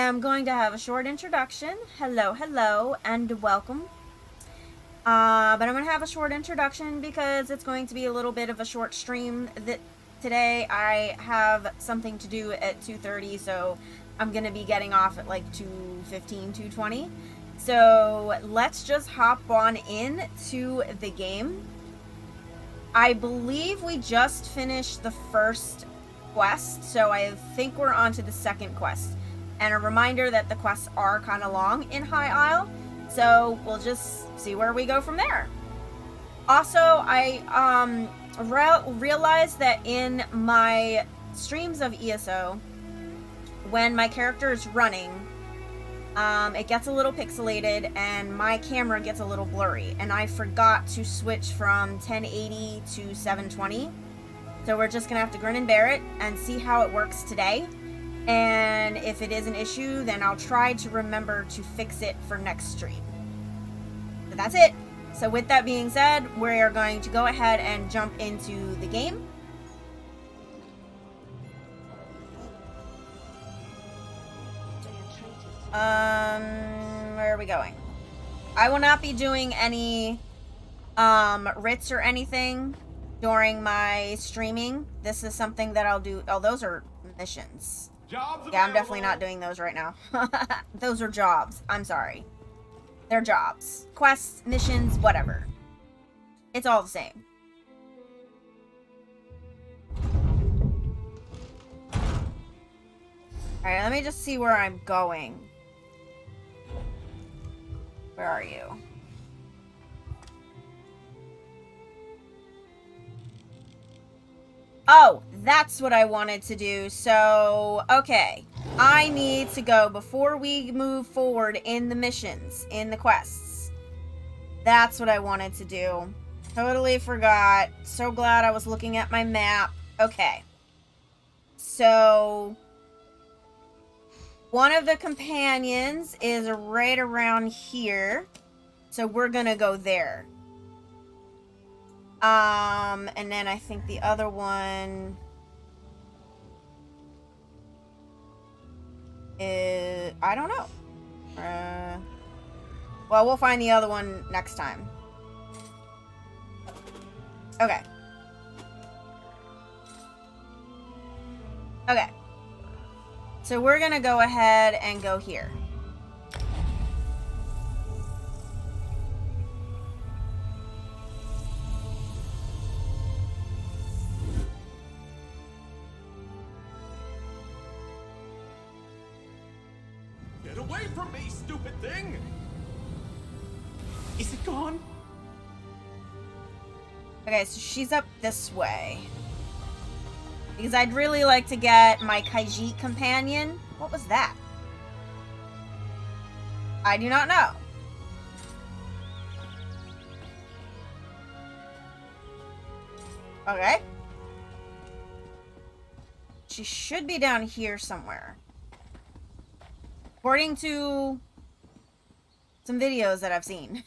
am going to have a short introduction. Hello, and welcome. But I'm going to have a short introduction because it's going to be a little bit of a short stream. That today I have something to do at 2:30, so I'm going to be getting off at like 2:15, 2:20. So let's just hop on in to the game. I believe we just finished the first quest, so I think we're on to the second quest. And a reminder that the quests are kind of long in High Isle, so we'll just see where we go from there. Also, I realized that in my streams of ESO, when my character is running, it gets a little pixelated and my camera gets a little blurry, and I forgot to switch from 1080 to 720. So we're just gonna have to grin and bear it and see how it works today. And if it is an issue, then I'll try to remember to fix it for next stream. So that's it. So with that being said, we are going to go ahead and jump into the game. Where are we going? I will not be doing any writs or anything during my streaming. This is something that I'll do. Oh, those are missions. Jobs yeah, I'm definitely not doing those right now. Those are jobs. I'm sorry. They're jobs. Quests, missions, whatever. It's all the same. Alright, let me just see where I'm going. Where are you? Oh, that's what I wanted to do. So, okay. I need to go before we move forward in the missions, in the quests. That's what I wanted to do. Totally forgot. So glad I was looking at my map. Okay. So, one of the companions is right around here. So we're gonna go there. And then I think the other one is, I don't know. Well, we'll find the other one next time. Okay. Okay. So we're gonna go ahead and go here. Get away from me, stupid thing! Is it gone? Okay, so she's up this way. Because I'd really like to get my Khajiit companion. What was that? I do not know. Okay. She should be down here somewhere. According to some videos that I've seen.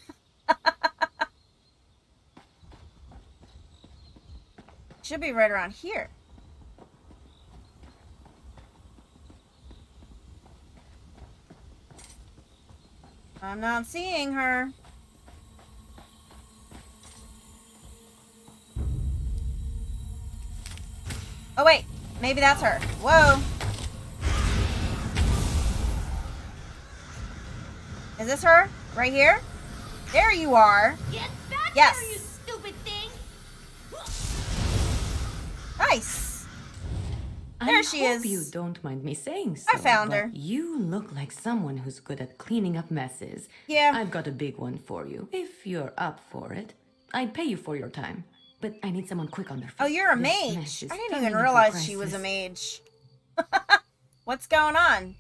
Should be right around here. I'm not seeing her. Oh wait, maybe that's her. Whoa. Is this her? Right here? There you are. Get back Yes. here, you stupid thing! Nice. There she I hope is. you don't mind me saying so. I found but her. You look like someone who's good at cleaning up messes. Yeah. I've got a big one for you, if you're up for it. I'd pay you for your time, but I need someone quick on their feet. Oh, you're a This mage. mess is I didn't turning even into realize she was a crisis. mage. What's going on?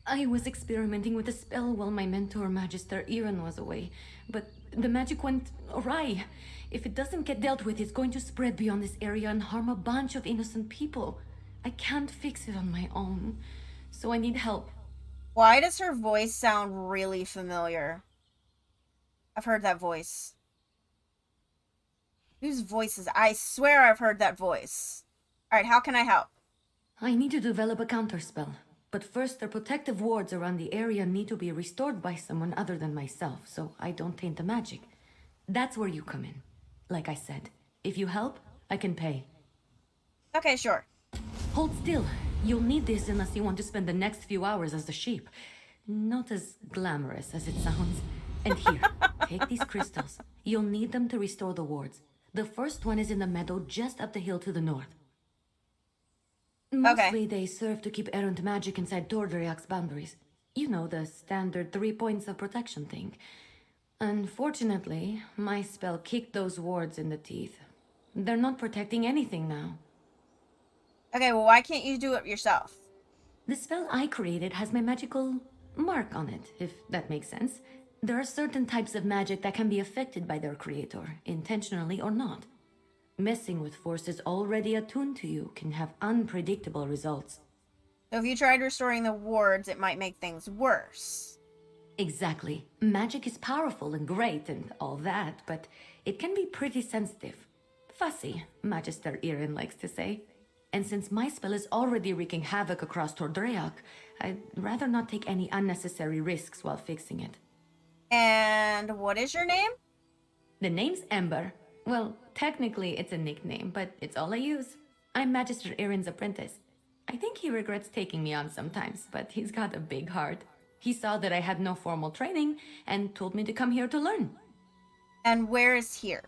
I was experimenting with a spell while my mentor, Magister Iran, was away, but the magic went awry. If it doesn't get dealt with, it's going to spread beyond this area and harm a bunch of innocent people. I can't fix it on my own, so I need help. Why does her voice sound really familiar? I've heard that voice. Whose voice is... I swear I've heard that voice. Alright, how can I help? I need to develop a counterspell. But first, the protective wards around the area need to be restored by someone other than myself, so I don't taint the magic. That's where you come in. Like I said, if you help, I can pay. Okay, sure. Hold still. You'll need this unless you want to spend the next few hours as the sheep. Not as glamorous as it sounds. And here, take these crystals. You'll need them to restore the wards. The first one is in the meadow just up the hill to the north. Mostly they serve to keep errant magic inside Tordriak's boundaries. You know, the standard 3 points of protection thing. Unfortunately, my spell kicked those wards in the teeth. They're not protecting anything now. Okay, well, why can't you do it yourself? The spell I created has my magical mark on it, if that makes sense. There are certain types of magic that can be affected by their creator, intentionally or not. Messing with forces already attuned to you can have unpredictable results. So if you tried restoring the wards, it might make things worse. Exactly. Magic is powerful and great and all that, but it can be pretty sensitive. Fussy, Magister Alyynna likes to say. And since my spell is already wreaking havoc across Tordriak, I'd rather not take any unnecessary risks while fixing it. And what is your name? The name's Ember. Well, technically it's a nickname, but it's all I use. I'm Magister Alyynna's apprentice. I think he regrets taking me on sometimes, but he's got a big heart. He saw that I had no formal training and told me to come here to learn. And where is here?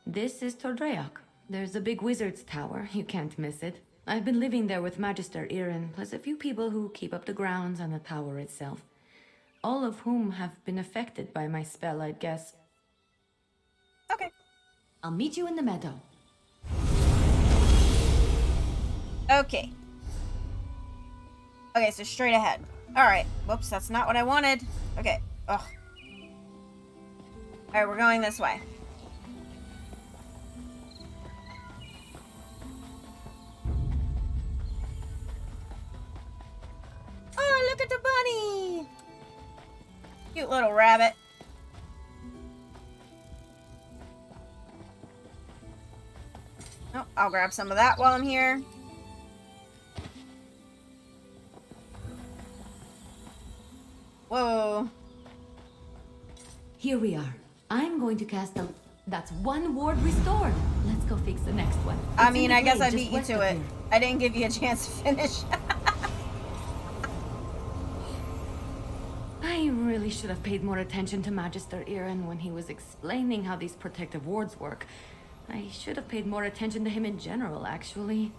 This is Tordriak. There's a big wizard's tower. You can't miss it. I've been living there with Magister Alyynna, plus a few people who keep up the grounds and the tower itself. All of whom have been affected by my spell, I'd guess. Okay. I'll meet you in the meadow. Okay. Okay, so straight ahead. Alright. Whoops, that's not what I wanted. Okay. Ugh. Alright, we're going this way. Oh, look at the bunny! Cute little rabbit. Oh, I'll grab some of that while I'm here. Whoa. Here we are. I'm going to cast a... That's one ward restored. Let's go fix the next one. I It's in mean, the I guess I glade beat just you to west it. of here. I didn't give you a chance to finish. I really should have paid more attention to Magister Alyynna when he was explaining how these protective wards work. I should have paid more attention to him in general, actually.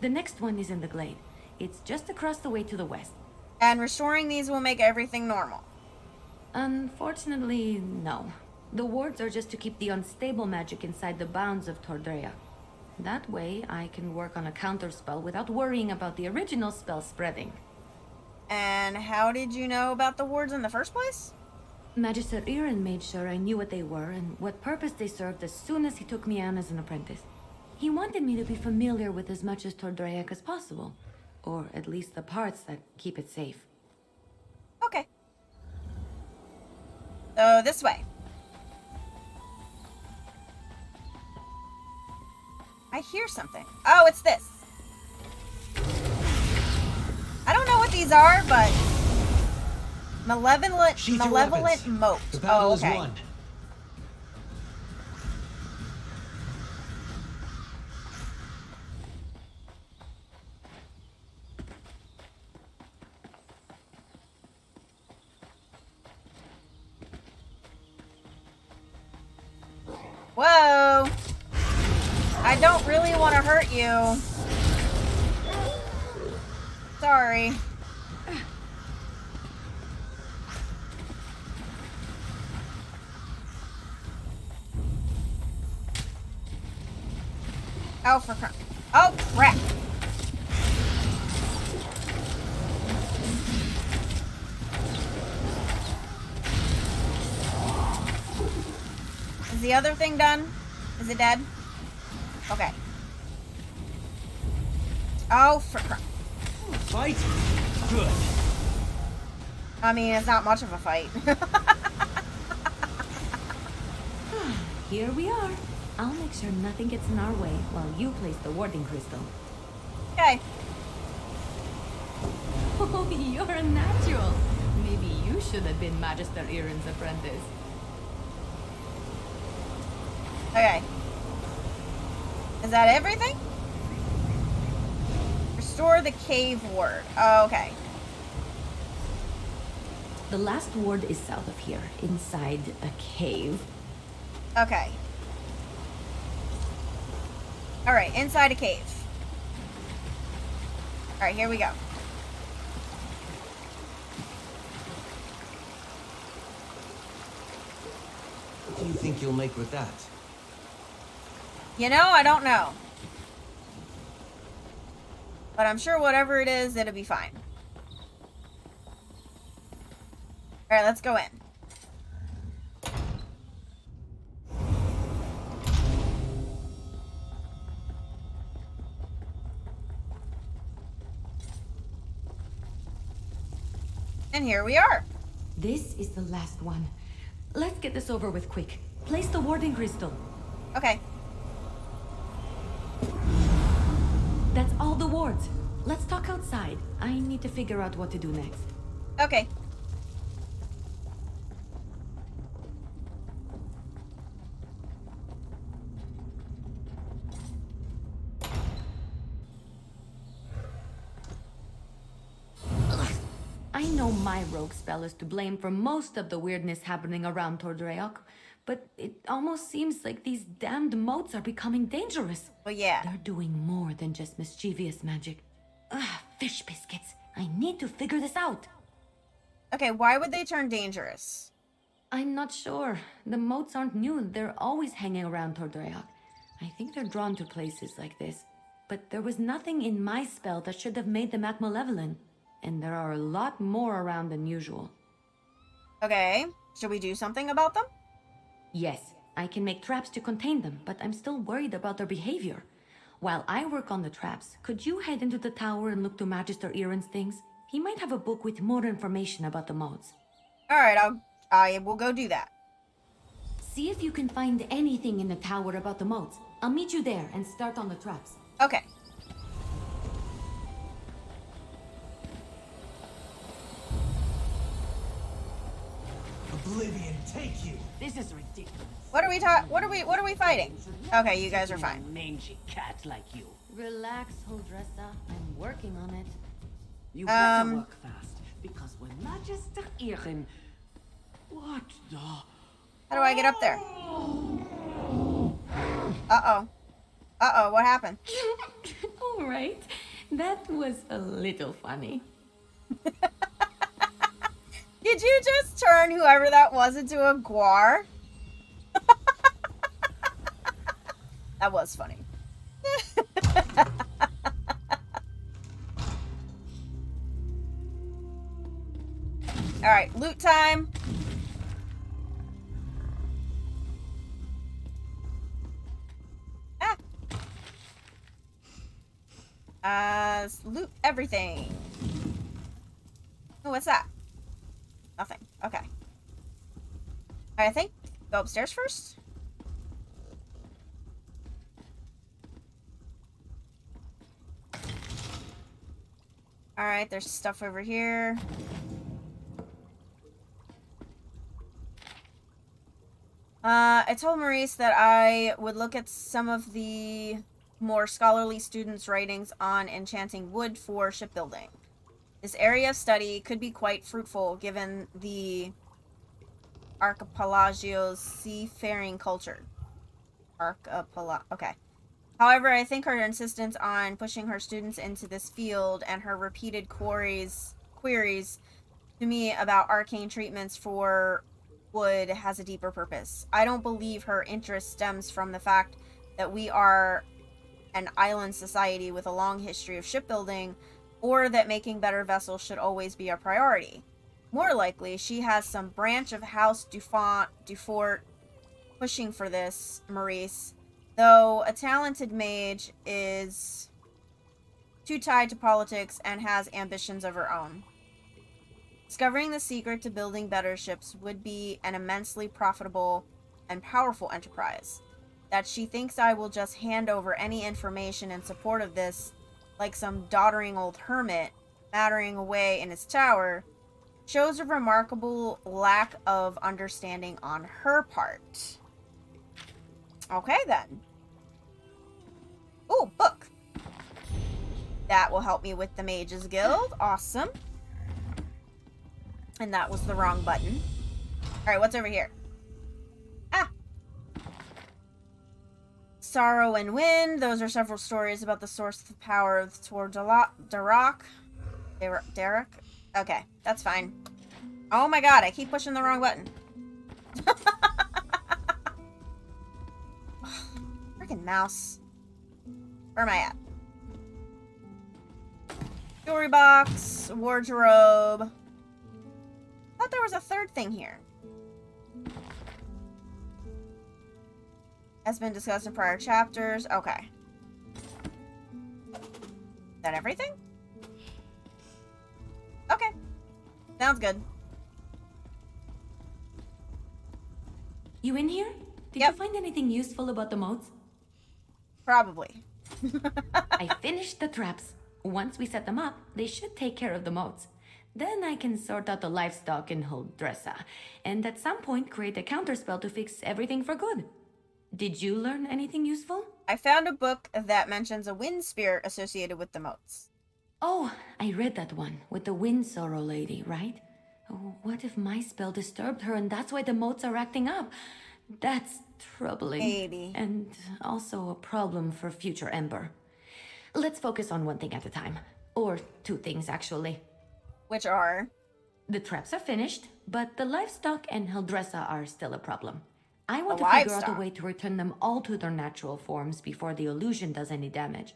The next one is in the glade. It's just across the way to the west. And restoring these will make everything normal. Unfortunately, no. The wards are just to keep the unstable magic inside the bounds of Tordrea. That way, I can work on a counterspell without worrying about the original spell spreading. And how did you know about the wards in the first place? Magister Alyynna made sure I knew what they were and what purpose they served as soon as he took me on as an apprentice. He wanted me to be familiar with as much as Tordreic as possible, or at least the parts that keep it safe. Okay. So, this way. I hear something. Oh, it's this. I don't know what these are, but... Malevolent moat. The battle okay. is won. Whoa! I don't really want to hurt you. Sorry. Oh, for crap. Oh, crap. Is the other thing done? Is it dead? Okay. Oh, for crap. Fight? Good. I mean, it's not much of a fight. Here we are. I'll make sure nothing gets in our way while you place the warding crystal. Okay. Oh, you're a natural. Maybe you should have been Magister Erin's apprentice. Okay. Is that everything? Restore the cave ward. Okay. The last ward is south of here, inside a cave. Okay. Alright, inside a cave. Alright, here we go. What do you think you'll make with that? You know, I don't know. But I'm sure whatever it is, it'll be fine. Alright, let's go in. And here we are. This is the last one. Let's get this over with quick. Place the Warden crystal. Okay. That's all the wards. Let's talk outside. I need to figure out what to do next. Okay. I know my rogue spell is to blame for most of the weirdness happening around Tordreok, but it almost seems like these damned moats are becoming dangerous. Well, yeah. They're doing more than just mischievous magic. Fish biscuits. I need to figure this out. Okay, why would they turn dangerous? I'm not sure. The moats aren't new. They're always hanging around Tordreok. I think they're drawn to places like this. But there was nothing in my spell that should have made them act malevolent. And there are a lot more around than usual. Okay, should we do something about them? Yes, I can make traps to contain them, but I'm still worried about their behavior. While I work on the traps, could you head into the tower and look to Magister Erin's things? He might have a book with more information about the modes. Alright, I will go do that. See if you can find anything in the tower about the modes. I'll meet you there and start on the traps. Okay. Oblivion, take you! This is ridiculous. What are we fighting? Okay, you guys are fine. A mangy cat like you. Relax, Holdressa. I'm working on it. You better work fast, because when Magister Erin... What the... How do I get up there? Uh-oh. Uh-oh, what happened? All right. That was a little funny. Did you just turn whoever that was into a guar? That was funny. Alright, loot time. Loot everything. Oh, what's that? Nothing. Okay. I think go upstairs first. Alright, there's stuff over here. I told Maurice that I would look at some of the more scholarly students' writings on enchanting wood for shipbuilding. This area of study could be quite fruitful given the archipelago's seafaring culture. Okay. However, I think her insistence on pushing her students into this field and her repeated queries to me about arcane treatments for wood has a deeper purpose. I don't believe her interest stems from the fact that we are an island society with a long history of shipbuilding, or that making better vessels should always be a priority. More likely, she has some branch of House Dufort pushing for this, Maurice, though a talented mage is too tied to politics and has ambitions of her own. Discovering the secret to building better ships would be an immensely profitable and powerful enterprise. That she thinks I will just hand over any information in support of this like some doddering old hermit mattering away in his tower shows a remarkable lack of understanding on her part. Okay, then. Ooh, book. That will help me with the Mage's Guild. Awesome. And that was the wrong button. Alright, what's over here? Ah! Sorrow and Wind. Those are several stories about the source of power of Darok. Derek? Okay, that's fine. Oh my god, I keep pushing the wrong button. Freaking mouse. Where am I at? Jewelry box, wardrobe. I thought there was a third thing here. Has been discussed in prior chapters. Okay. Is that everything? Okay. Sounds good. You in here? Did Yep. you find anything useful about the moats? Probably. I finished the traps. Once we set them up, they should take care of the moats. Then I can sort out the livestock in Huldressa, and at some point create a counterspell to fix everything for good. Did you learn anything useful? I found a book that mentions a wind spirit associated with the moats. Oh, I read that one with the wind sorrow lady, right? Oh, what if my spell disturbed her and that's why the moats are acting up? That's troubling. Maybe. And also a problem for future Ember. Let's focus on one thing at a time. Or two things, actually. Which are? The traps are finished, but the livestock and Hildressa are still a problem. I want The to figure out a livestock? way to return them all to their natural forms before the illusion does any damage.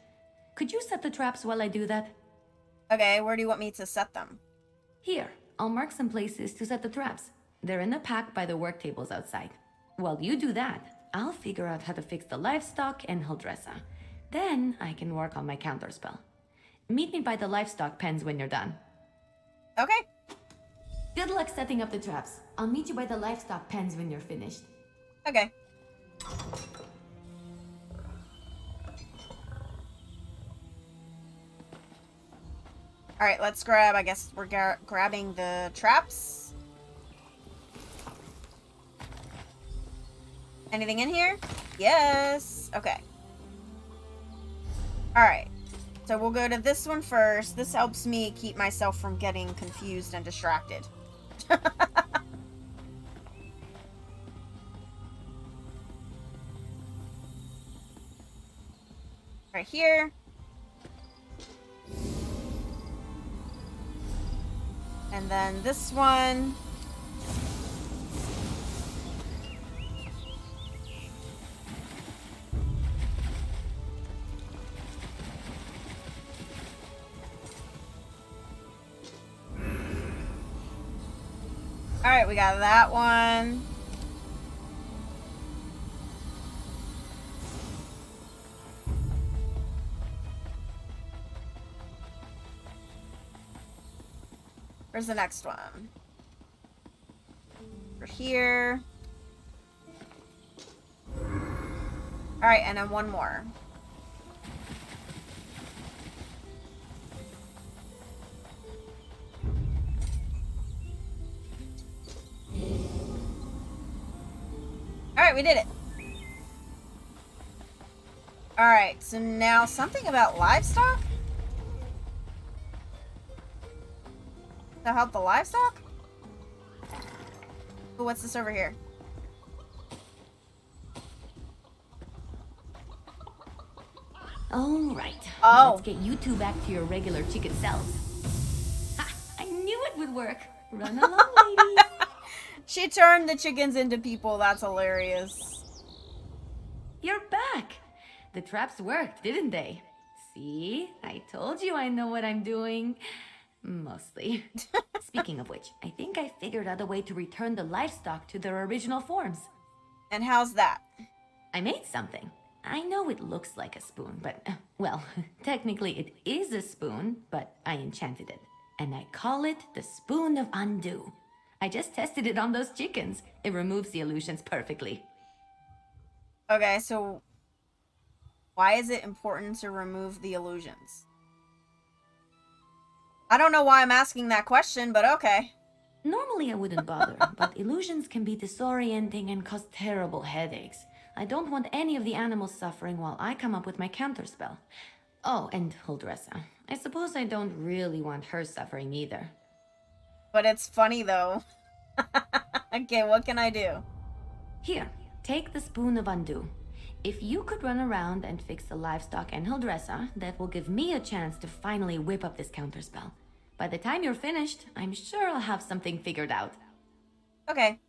Could you set the traps while I do that? Okay, where do you want me to set them? Here, I'll mark some places to set the traps. They're in a pack by the work tables outside. While you do that, I'll figure out how to fix the livestock and Hildressa. Then I can work on my counterspell. Meet me by the livestock pens when you're done. Okay. Good luck setting up the traps. I'll meet you by the livestock pens when you're finished. Okay. Alright, let's grab, I guess we're grabbing the traps. Anything in here? Yes. Okay. Alright. So we'll go to this one first. This helps me keep myself from getting confused and distracted. Right here. And then this one. Alright, we got that one. Where's the next one? Over here. Alright, and then one more. Alright, we did it. Alright, so now something about livestock? To help the livestock? Ooh, what's this over here? All right. Oh. Let's get you two back to your regular chicken selves. Ha! I knew it would work. Run along, lady. She turned the chickens into people. That's hilarious. You're back. The traps worked, didn't they? See? I told you I know what I'm doing. Mostly. Speaking of which, I think I figured out a way to return the livestock to their original forms. And how's that? I made something. I know it looks like a spoon, but, well, technically it is a spoon, but I enchanted it. And I call it the Spoon of Undo. I just tested it on those chickens. It removes the illusions perfectly. Okay, so why is it important to remove the illusions? I don't know why I'm asking that question, but okay. Normally I wouldn't bother, but illusions can be disorienting and cause terrible headaches. I don't want any of the animals suffering while I come up with my counterspell. Oh, and Huldressa. I suppose I don't really want her suffering either. But it's funny though. Okay, what can I do? Here, take the Spoon of Undo. If you could run around and fix the livestock and Huldressa, that will give me a chance to finally whip up this counterspell. By the time you're finished, I'm sure I'll have something figured out. Okay.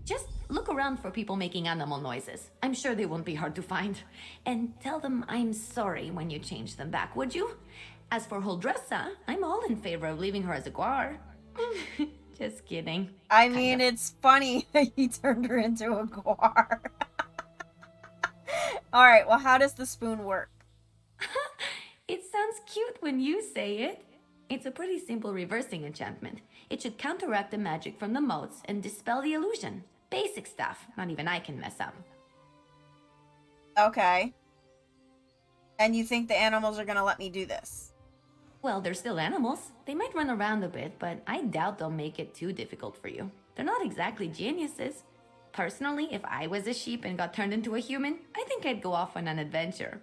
Just look around for people making animal noises. I'm sure they won't be hard to find. And tell them I'm sorry when you change them back, would you? As for Huldressa, I'm all in favor of leaving her as a guar. Just kidding. I mean, it's funny he turned her into a guar. Alright, well, how does the spoon work? It sounds cute when you say it. It's a pretty simple reversing enchantment. It should counteract the magic from the motes and dispel the illusion. Basic stuff. Not even I can mess up. Okay. And you think the animals are gonna let me do this? Well, they're still animals. They might run around a bit, but I doubt they'll make it too difficult for you. They're not exactly geniuses. Personally, if I was a sheep and got turned into a human, I think I'd go off on an adventure.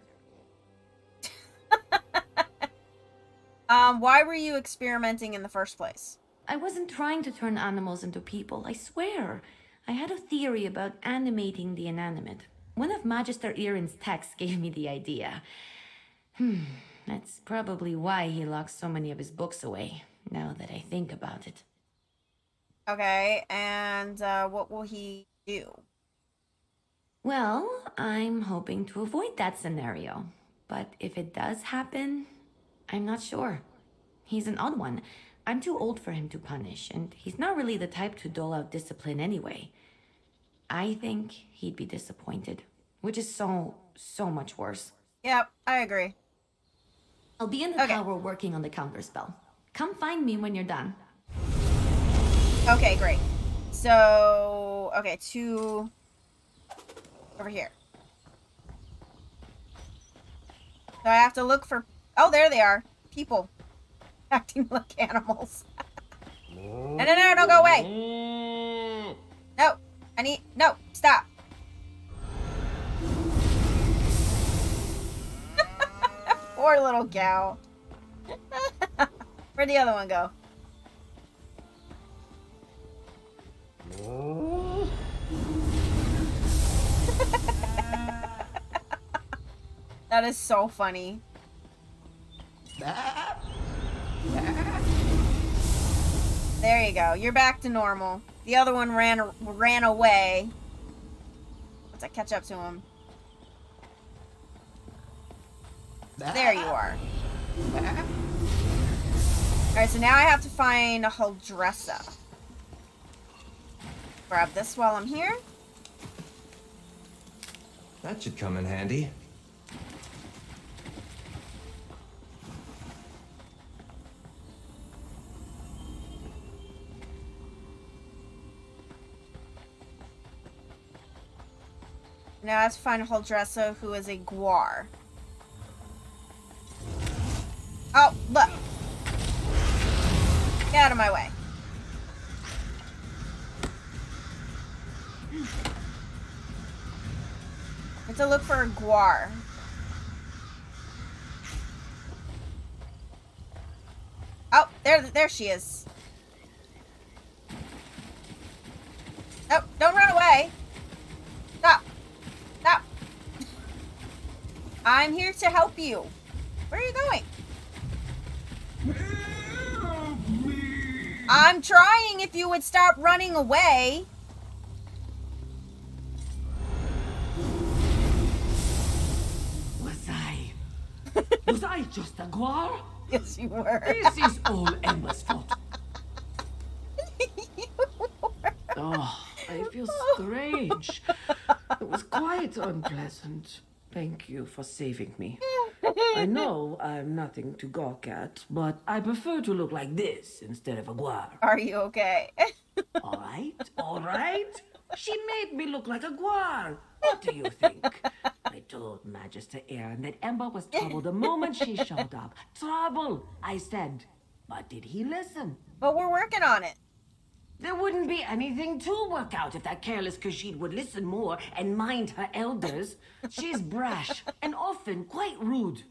Why were you experimenting in the first place? I wasn't trying to turn animals into people, I swear. I had a theory about animating the inanimate. One of Magister Irin's texts gave me the idea. That's probably why he locks so many of his books away, now that I think about it. Okay, and what will he do? Well, I'm hoping to avoid that scenario. But if it does happen, I'm not sure. He's an odd one. I'm too old for him to punish, and he's not really the type to dole out discipline anyway. I think he'd be disappointed, which is so much worse. Yep, I agree. I'll be in the tower working on the counterspell. Come find me when you're done. Okay, great. So, okay, 2 over here. So I have to look for... Oh, there they are. People. Acting like animals. No, don't go away. No, no, stop. Poor little cow. Where'd the other one go? That is so funny. There you go. You're back to normal. The other one ran away. Once I catch up to him. There you are. Alright, so now I have to find Huldressa. Grab this while I'm here. That should come in handy. Now I have to find Huldressa, who is a guar. Oh, look! Get out of my way. I have to look for a guar. Oh, there she is. No, don't run away. Stop. Stop. I'm here to help you. Where are you going? I'm trying if you would stop running away. Was I just a guar? Yes, you were. This is all Ember's fault. Oh, I feel strange. It was quite unpleasant. Thank you for saving me. I know I'm nothing to gawk at, but I prefer to look like this instead of a guar. Are you okay? All right. She made me look like a guar. What do you think? I told Magister Aerin that Ember was trouble the moment she showed up. Trouble, I said. But did he listen? But we're working on it. There wouldn't be anything to work out if that careless Khajiit would listen more and mind her elders. She's brash and often quite rude.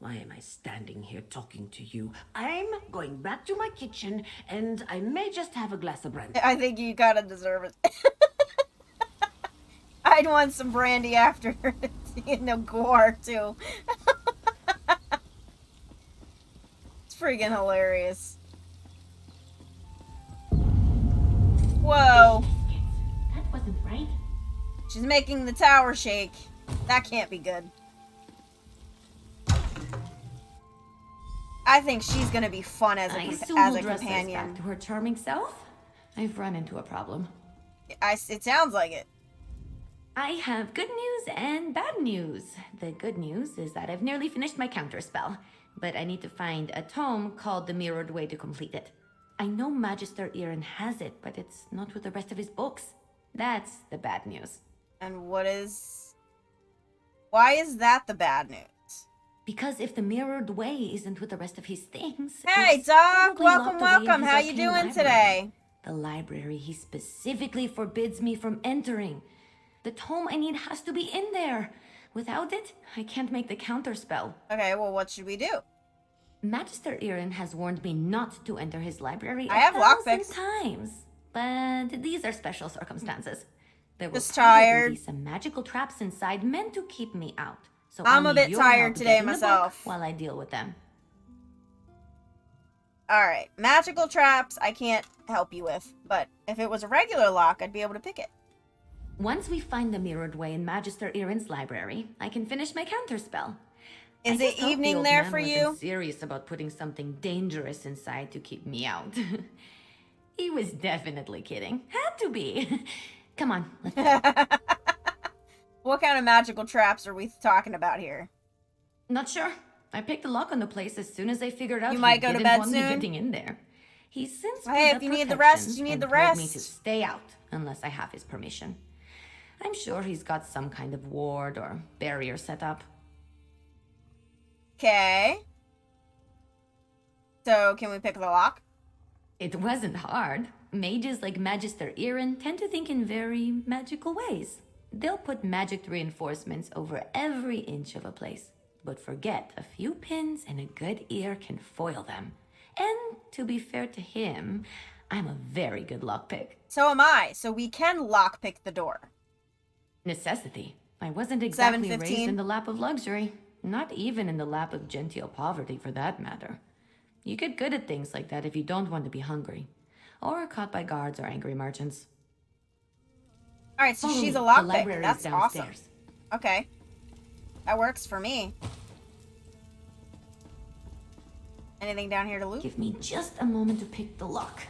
Why am I standing here talking to you? I'm going back to my kitchen, and I may just have a glass of brandy. I think you gotta deserve it. I'd want some brandy after seeing the gore, too. It's freaking hilarious. Whoa. That wasn't right. She's making the tower shake. That can't be good. I think she's gonna be fun as I a assume as we'll a dress us companion. back to her charming self. I've run into a problem. It sounds like it. I have good news and bad news. The good news is that I've nearly finished my counterspell, but I need to find a tome called The Mirrored Way to complete it. I know Magister Alyynna has it, but it's not with the rest of his books. That's the bad news. And what is... Why is that the bad news? Because if the Mirrored Way isn't with the rest of his things... Hey, it's Doc! probably Welcome, locked away in welcome! his How you arcane doing library. today? The library he specifically forbids me from entering. The tome I need has to be in there. Without it, I can't make the counterspell. Okay, well, what should we do? Magister Alyynna has warned me not to enter his library I have 1,000 lockpicks. times. But these are special circumstances. There will Just probably tired. be some magical traps inside meant to keep me out. So I'm I'll a need bit your tired help today getting the book myself. while I deal with them. Alright, magical traps I can't help you with, but if it was a regular lock, I'd be able to pick it. Once we find the Mirrored Way in Magister Alyynna's library, I can finish my counterspell. Is I it just hope the evening old there man for wasn't you? serious about putting something dangerous inside to keep me out. He was definitely kidding. Had to be. Come on, let's go. What kind of magical traps are we talking about here? Not sure. I picked the lock on the place as soon as I figured out You he might go to didn't bed want me soon? getting in there. He's since Hey, put if up you need the rest, you protections need and the told me to rest. stay out unless I have his permission. I'm sure he's got some kind of ward or barrier set up. Okay. So, can we pick the lock? It wasn't hard. Mages like Magister Alyynna tend to think in very magical ways. They'll put magic reinforcements over every inch of a place, but forget a few pins and a good ear can foil them. And to be fair to him, I'm a very good lockpick. So am I, so we can lockpick the door. Necessity. I wasn't exactly 7:15. raised in the lap of luxury, not even in the lap of genteel poverty for that matter. You get good at things like that if you don't want to be hungry, or caught by guards or angry merchants. Alright, so Follow she's a me. The lockpick. library is That's awesome. downstairs. Okay. That works for me. Anything down here to loot? Give me just a moment to pick the lock.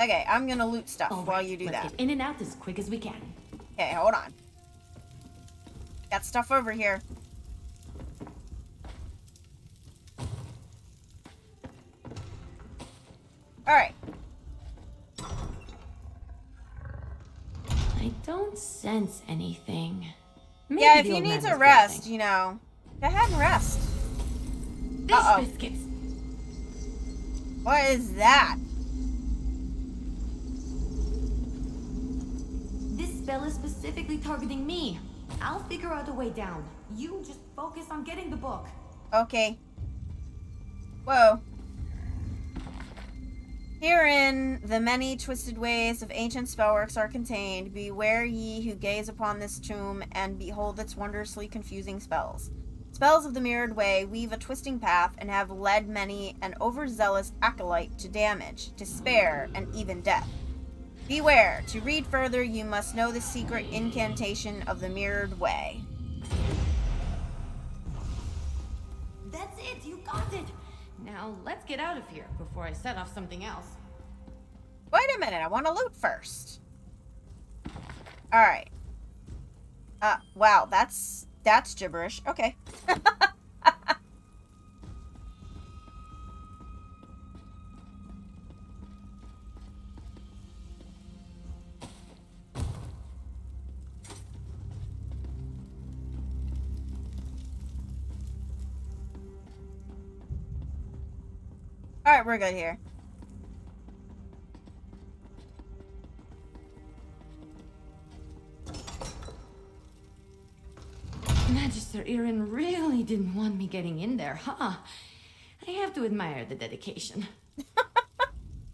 Okay, I'm gonna loot stuff All while right, you do let's that. get in and out as quick as we can. Okay, hold on. Got stuff over here. Alright. I don't sense anything. Maybe Yeah, if the you old need man to was rest, bluffing. you know, go ahead and rest. Fish Uh-oh. biscuits. What is that? This spell is specifically targeting me. I'll figure out a way down. You just focus on getting the book. Okay. Whoa. Herein the many twisted ways of ancient spellworks are contained. Beware ye who gaze upon this tomb and behold its wondrously confusing spells. Spells of the mirrored way weave a twisting path and have led many an overzealous acolyte to damage, despair, and even death. Beware, to read further you must know the secret incantation of the mirrored way. That's it, you got it. Now let's get out of here before I set off something else. Wait a minute, I want to loot first. Alright. Wow, that's gibberish. Okay. Alright, we're good here. Magister Alyynna really didn't want me getting in there, huh? I have to admire the dedication.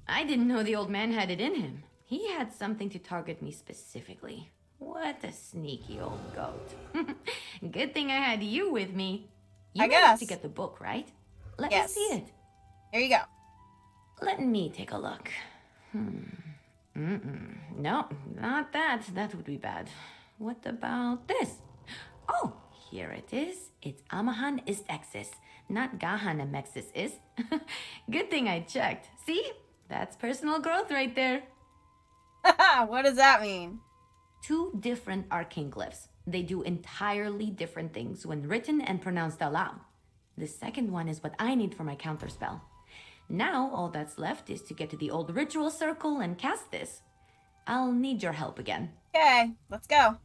I didn't know the old man had it in him. He had something to target me specifically. What a sneaky old goat. Good thing I had you with me. You I managed guess. to get the book, right? Let Yes. me see it. Here you go. Let me take a look. No, not that. That would be bad. What about this? Oh, here it is. It's Amahan ist Exis, not Gahan Amexis is. Good thing I checked. See? That's personal growth right there. What does that mean? 2 different arcane glyphs. They do entirely different things when written and pronounced aloud. The second one is what I need for my counterspell. Now, all that's left is to get to the old ritual circle and cast this. I'll need your help again. Okay, let's go.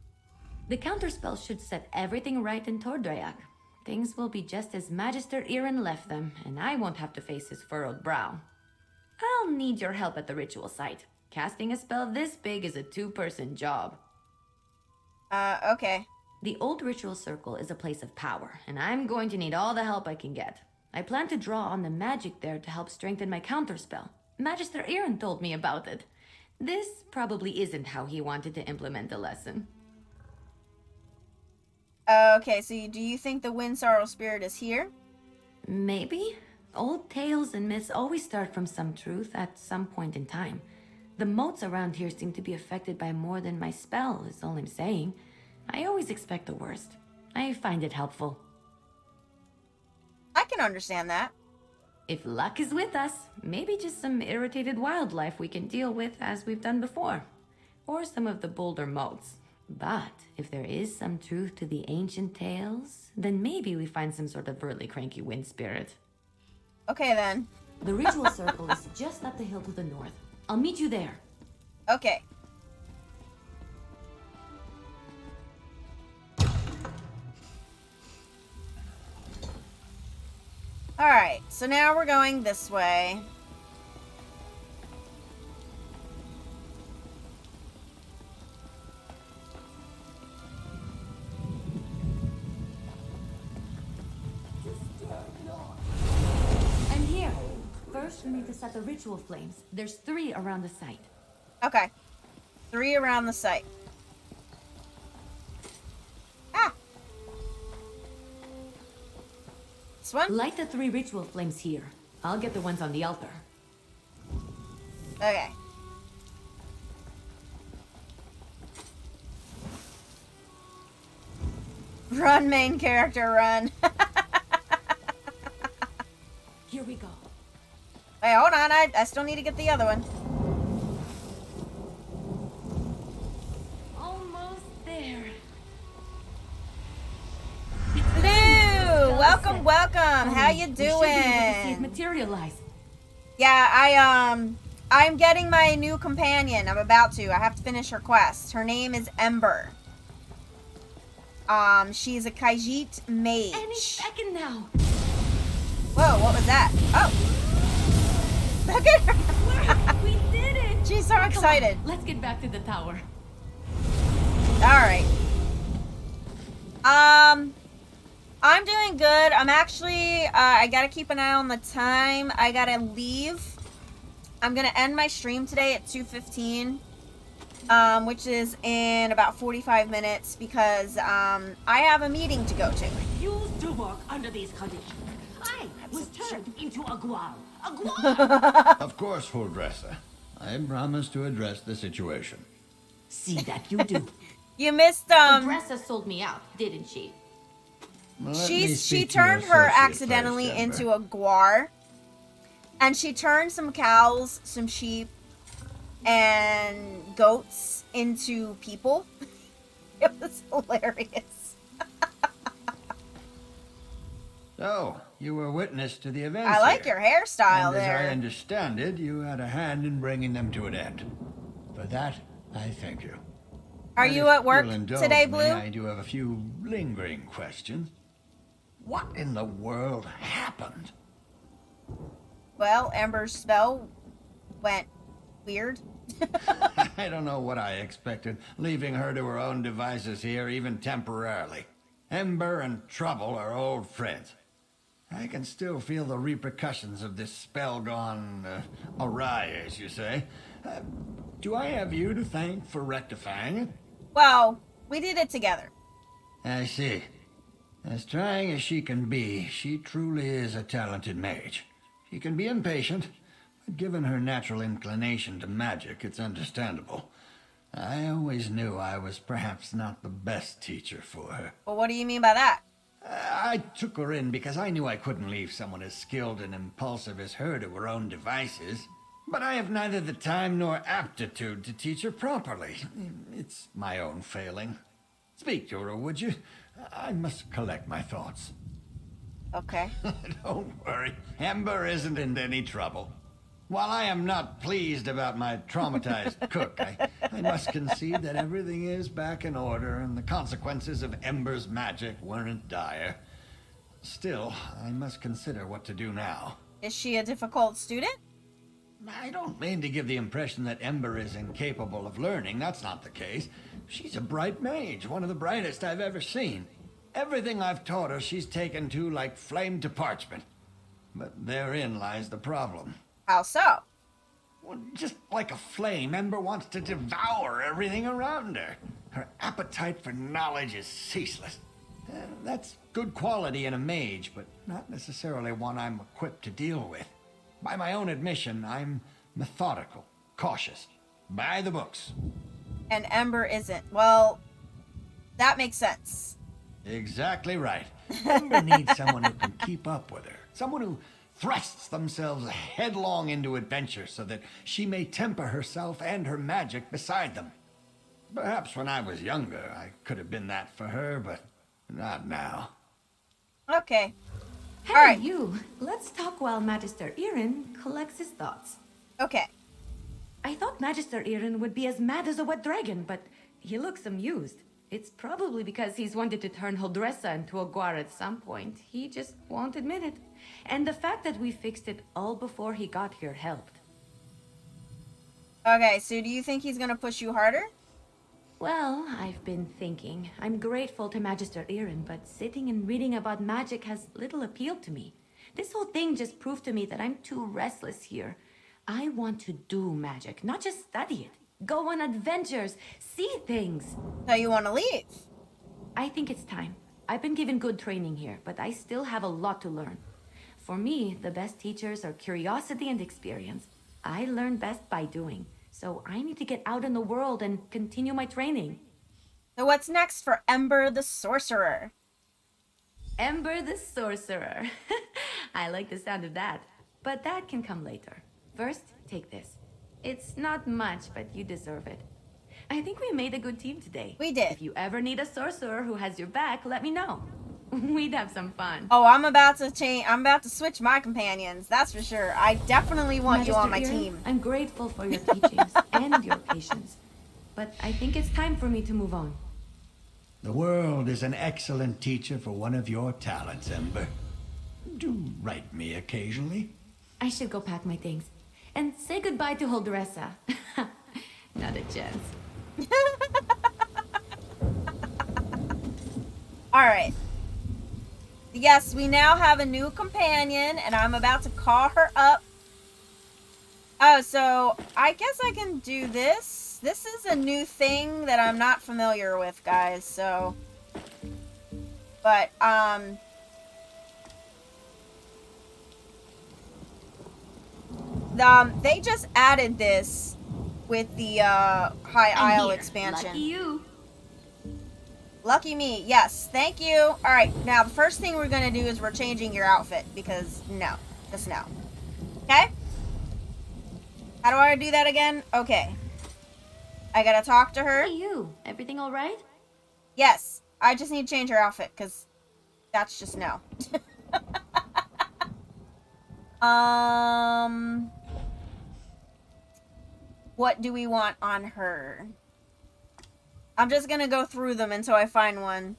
The counterspell should set everything right in Tordreyak. Things will be just as Magister Alyynna left them, and I won't have to face his furrowed brow. I'll need your help at the ritual site. Casting a spell this big is a 2-person job. Okay. The old ritual circle is a place of power, and I'm going to need all the help I can get. I plan to draw on the magic there to help strengthen my counterspell. Magister Alyynna told me about it. This probably isn't how he wanted to implement the lesson. Okay, so do you think the Wind Sorrow Spirit is here? Maybe. Old tales and myths always start from some truth at some point in time. The moats around here seem to be affected by more than my spell, is all I'm saying. I always expect the worst. I find it helpful. I can understand that. If luck is with us, maybe just some irritated wildlife we can deal with as we've done before. Or some of the bolder moats. But if there is some truth to the ancient tales, then maybe we find some sort of really cranky wind spirit. Okay, then. The ritual circle is just up the hill to the north. I'll meet you there. Okay. Alright, so now we're going this way. I'm here. First, we need to set the ritual flames. There's 3 around the site. Okay. 3 around the site. Ah! This one? Light the 3 ritual flames here. I'll get the ones on the altar. Okay. Run, main character, run. Here we go. Wait, hold on. I still need to get the other one. Almost there. Hello! Welcome, welcome. How you We should be able to see it doing? materialize. Yeah, I'm getting my new companion. I'm about to. I have to finish her quest. Her name is Ember. She's a Khajiit mage. Any second now. Whoa, what was that? Oh! Look at her! We did it! She's so Come on, excited. let's get back to the tower. Alright. I'm doing good. I'm actually, I gotta keep an eye on the time. I gotta leave. I'm gonna end my stream today at 2:15. Which is in about 45 minutes because, I have a meeting to go to. Used to work under these conditions. I was turned into a gual. A gual! Of course, Huldressa. I promise to address the situation. See that you do. You missed, Dressa sold me out, didn't she? Let me she speak to your turned her associate accidentally first, Ember. into a guar. And she turned some cows, some sheep, and goats into people. It was hilarious. So, you were witness to the events I like here. your hairstyle And as I there. understand it, you had a hand in bringing them to an end. For that, I thank you. Are And you if at work you'll indulge today, me, Blue? I do have a few lingering questions. What in the world happened? Well, Ember's spell went weird. I don't know what I expected, leaving her to her own devices here, even temporarily. Ember and Trouble are old friends. I can still feel the repercussions of this spell gone awry, as you say. Do I have you to thank for rectifying it? Well, we did it together. I see. As trying as she can be, she truly is a talented mage. She can be impatient, but given her natural inclination to magic, it's understandable. I always knew I was perhaps not the best teacher for her. Well, what do you mean by that? I took her in because I knew I couldn't leave someone as skilled and impulsive as her to her own devices. But I have neither the time nor aptitude to teach her properly. It's my own failing. Speak to her, would you? I must collect my thoughts. Okay. Don't worry. Ember isn't in any trouble. While I am not pleased about my traumatized cook, I must concede that everything is back in order and the consequences of Ember's magic weren't dire. Still, I must consider what to do now. Is she a difficult student? I don't mean to give the impression that Ember is incapable of learning. That's not the case. She's a bright mage, one of the brightest I've ever seen. Everything I've taught her, she's taken to like flame to parchment. But therein lies the problem. How so? Well, just like a flame, Ember wants to devour everything around her. Her appetite for knowledge is ceaseless. That's good quality in a mage, but not necessarily one I'm equipped to deal with. By my own admission, I'm methodical, cautious, by the books. And Ember isn't. Well, that makes sense. Exactly right. Ember needs someone who can keep up with her. Someone who thrusts themselves headlong into adventure so that she may temper herself and her magic beside them. Perhaps when I was younger, I could have been that for her, but not now. Okay. Hey, All right. you. Let's talk while Magister Irin collects his thoughts. Okay. I thought Magister Irin would be as mad as a wet dragon, but he looks amused. It's probably because he's wanted to turn Holdressa into a guar at some point. He just won't admit it. And the fact that we fixed it all before he got here helped. Okay, so do you think he's gonna push you harder? Well, I've been thinking. I'm grateful to Magister Irin, but sitting and reading about magic has little appeal to me. This whole thing just proved to me that I'm too restless here. I want to do magic, not just study it. Go on adventures, see things. So you want to leave? I think it's time. I've been given good training here, but I still have a lot to learn. For me, the best teachers are curiosity and experience. I learn best by doing. So I need to get out in the world and continue my training. So what's next for Ember the Sorcerer? Ember the Sorcerer. I like the sound of that. But that can come later. First, take this. It's not much, but you deserve it. I think we made a good team today. We did. If you ever need a sorcerer who has your back, let me know. We'd have some fun. Oh, I'm about to change. I'm about to switch my companions. That's for sure. I definitely want you on my Magister Irin, team. I'm grateful for your teachings and your patience. But I think it's time for me to move on. The world is an excellent teacher for one of your talents, Ember. Do write me occasionally. I should go pack my things. And say goodbye to Holdressa. Not a chance. Alright. Yes, we now have a new companion, and I'm about to call her up. Oh, so I guess I can do this. This is a new thing that I'm not familiar with, guys, so... But, they just added this with the, High Isle expansion. Lucky you. Lucky me. Yes. Thank you. All right. Now, the first thing we're going to do is we're changing your outfit because no. Just no. Okay? How do I do that again? Okay. I got to talk to her. Hey, you. Everything all right? Yes. I just need to change her outfit because that's just no. What do we want on her? I'm just gonna go through them until I find one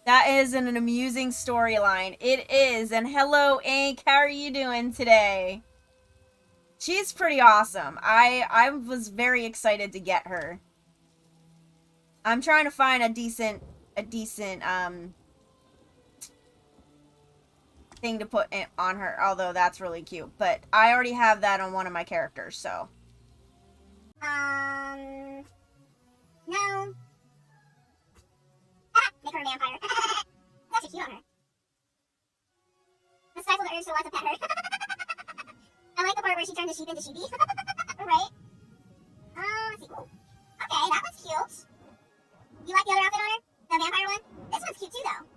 That is an amusing storyline. It is. And hello, Ink. How are you doing today? She's pretty awesome. I was very excited to get her. I'm trying to find a decent thing to put on her, although that's really cute. But I already have that on one of my characters, so. No. Make her a vampire. That's actually cute on her. The stifle the urge to want to pet her. I like the part where she turned the sheep into sheepy. Right? Let's see. Ooh. Okay, that one's cute. You like the other outfit on her? The vampire one? This one's cute too, though.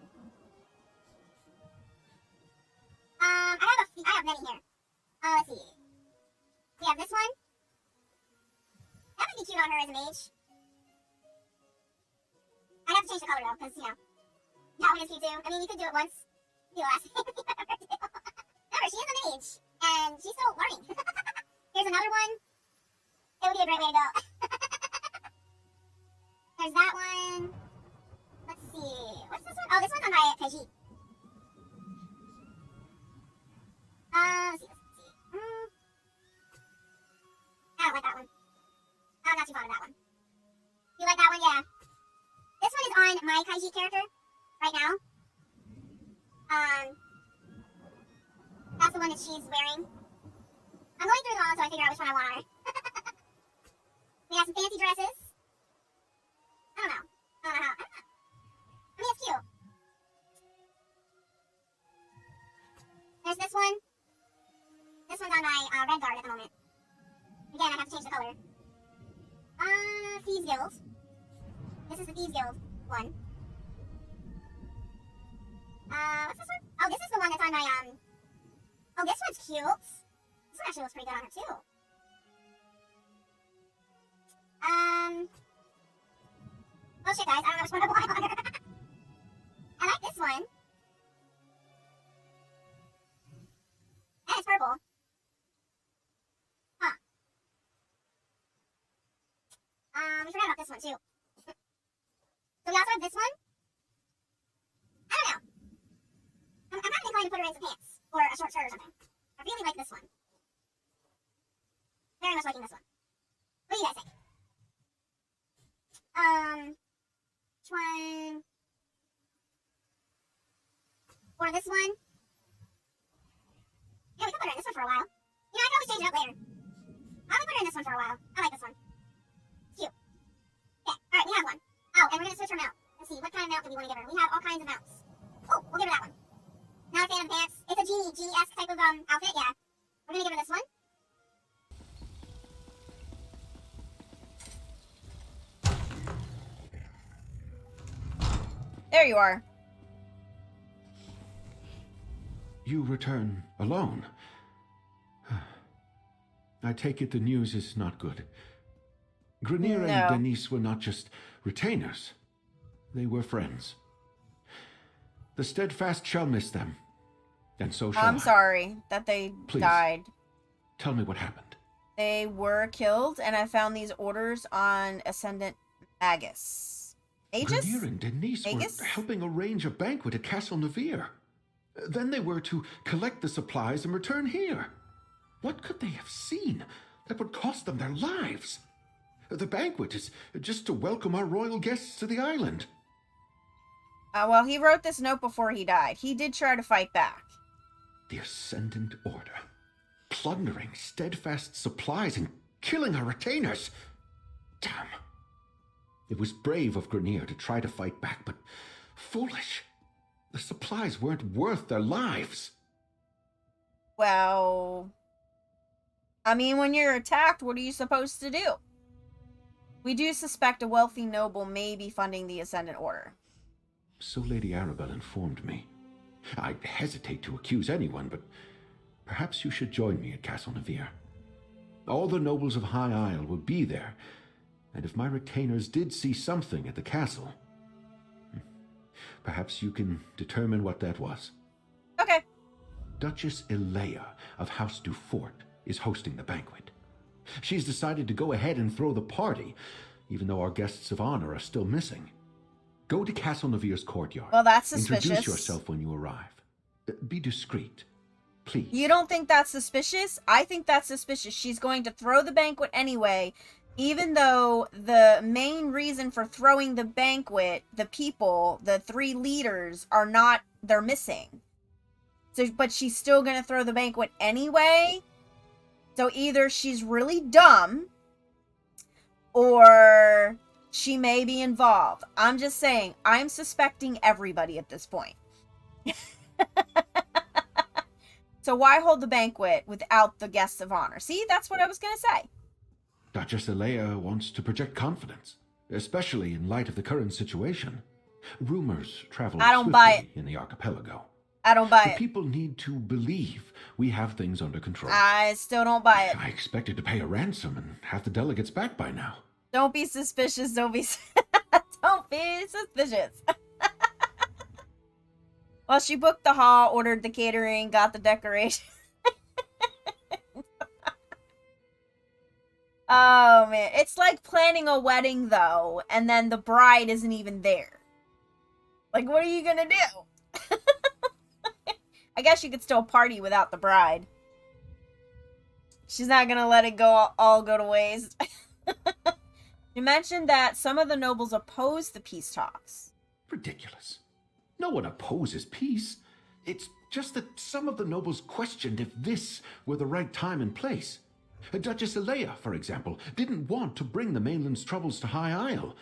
I have many here. Let's see. We have this one. That would be cute on her as a mage. I'd have to change the color though, because, you know, that one is cute too. I mean, you could do it once. Be the last thing you ever do. Remember, she is a mage, and she's still learning. Here's another one. It would be a great way to go. There's that one. Let's see. What's this one? Oh, this one's on my Peggy. Let's see. I don't like that one. I'm not too fond of that one. You like that one? Yeah. This one is on my Kaiji character right now. That's the one that she's wearing. I'm going through them all until I figure out which one I want on her. We have some fancy dresses. I don't know. I mean, it's cute. There's this one. This one's on my red guard at the moment. Again, I have to change the color. Thieves Guild. This is the Thieves Guild one. What's this one? Oh, this is the one that's on my, oh, this one's cute. This one actually looks pretty good on her, too. Oh shit, guys, I don't know which one I want on her. I like this one. And it's purple. Huh. We forgot about this one, too. So we also have this one. I don't know. I'm kind of inclined to put her in some pants. Or a short shirt or something. I really like this one. Very much liking this one. What do you guys think? Which one? Or this one? Yeah, we can put her in this one for a while. You know, I can always change it up later. I'm gonna put her in this one for a while. I like this one. Cute. Okay, alright, we have one. Oh, and we're gonna switch her mount. Let's see, what kind of mount do we want to give her? We have all kinds of mounts. Oh, we'll give her that one. Not a fan of the pants. It's a genie-esque type of outfit, yeah. We're gonna give her this one. There you are. You return alone. I take it the news is not good. Grenier No. and Denise were not just retainers. They were friends. The Steadfast shall miss them. And so shall I. I'm sorry that they Please. died. Tell me what happened. They were killed, and I found these orders on Ascendant Magus. Aegis? Grenier and Denise Magus? were helping arrange a banquet at Castle Navir. Then they were to collect the supplies and return here. What could they have seen that would cost them their lives? The banquet is just to welcome our royal guests to the island. Well, he wrote this note before he died. He did try to fight back. The Ascendant Order, plundering Steadfast supplies and killing our retainers. Damn. It was brave of Grenier to try to fight back, but foolish. The supplies weren't worth their lives. Well, I mean, when you're attacked, what are you supposed to do? We do suspect a wealthy noble may be funding the Ascendant Order. So Lady Arabelle informed me. I hesitate to accuse anyone, but perhaps you should join me at Castle Navir. All the nobles of High Isle will be there, and if my retainers did see something at the castle, perhaps you can determine what that was. Okay. Duchess Alyynna of House Dufort is hosting the banquet. She's decided to go ahead and throw the party, even though our guests of honor are still missing. Go to Castle Navir's courtyard. Well, that's suspicious. Introduce yourself when you arrive. Be discreet, please. You don't think that's suspicious? I think that's suspicious. She's going to throw the banquet anyway, even though the main reason for throwing the banquet, the people, the 3 leaders, are not, they're missing. So, but she's still going to throw the banquet anyway. So either she's really dumb, or she may be involved. I'm just saying, I'm suspecting everybody at this point. So why hold the banquet without the guests of honor? See, that's what I was going to say. Duchess Alyynna wants to project confidence, especially in light of the current situation. Rumors travel swiftly in the archipelago. I don't buy The it. people need to believe we have things under control. I still don't buy it. I expected to pay a ransom and have the delegates back by now. Don't be suspicious. Don't be don't be suspicious. Well, she booked the hall, ordered the catering, got the decoration. Oh, man. It's like planning a wedding, though, and then the bride isn't even there. Like, what are you gonna do? I guess you could still party without the bride. She's not gonna let it all go to waste. You mentioned that some of the nobles oppose the peace talks. Ridiculous. No one opposes peace. It's just that some of the nobles questioned if this were the right time and place. Duchess Alyynna, for example, didn't want to bring the mainland's troubles to High Isle.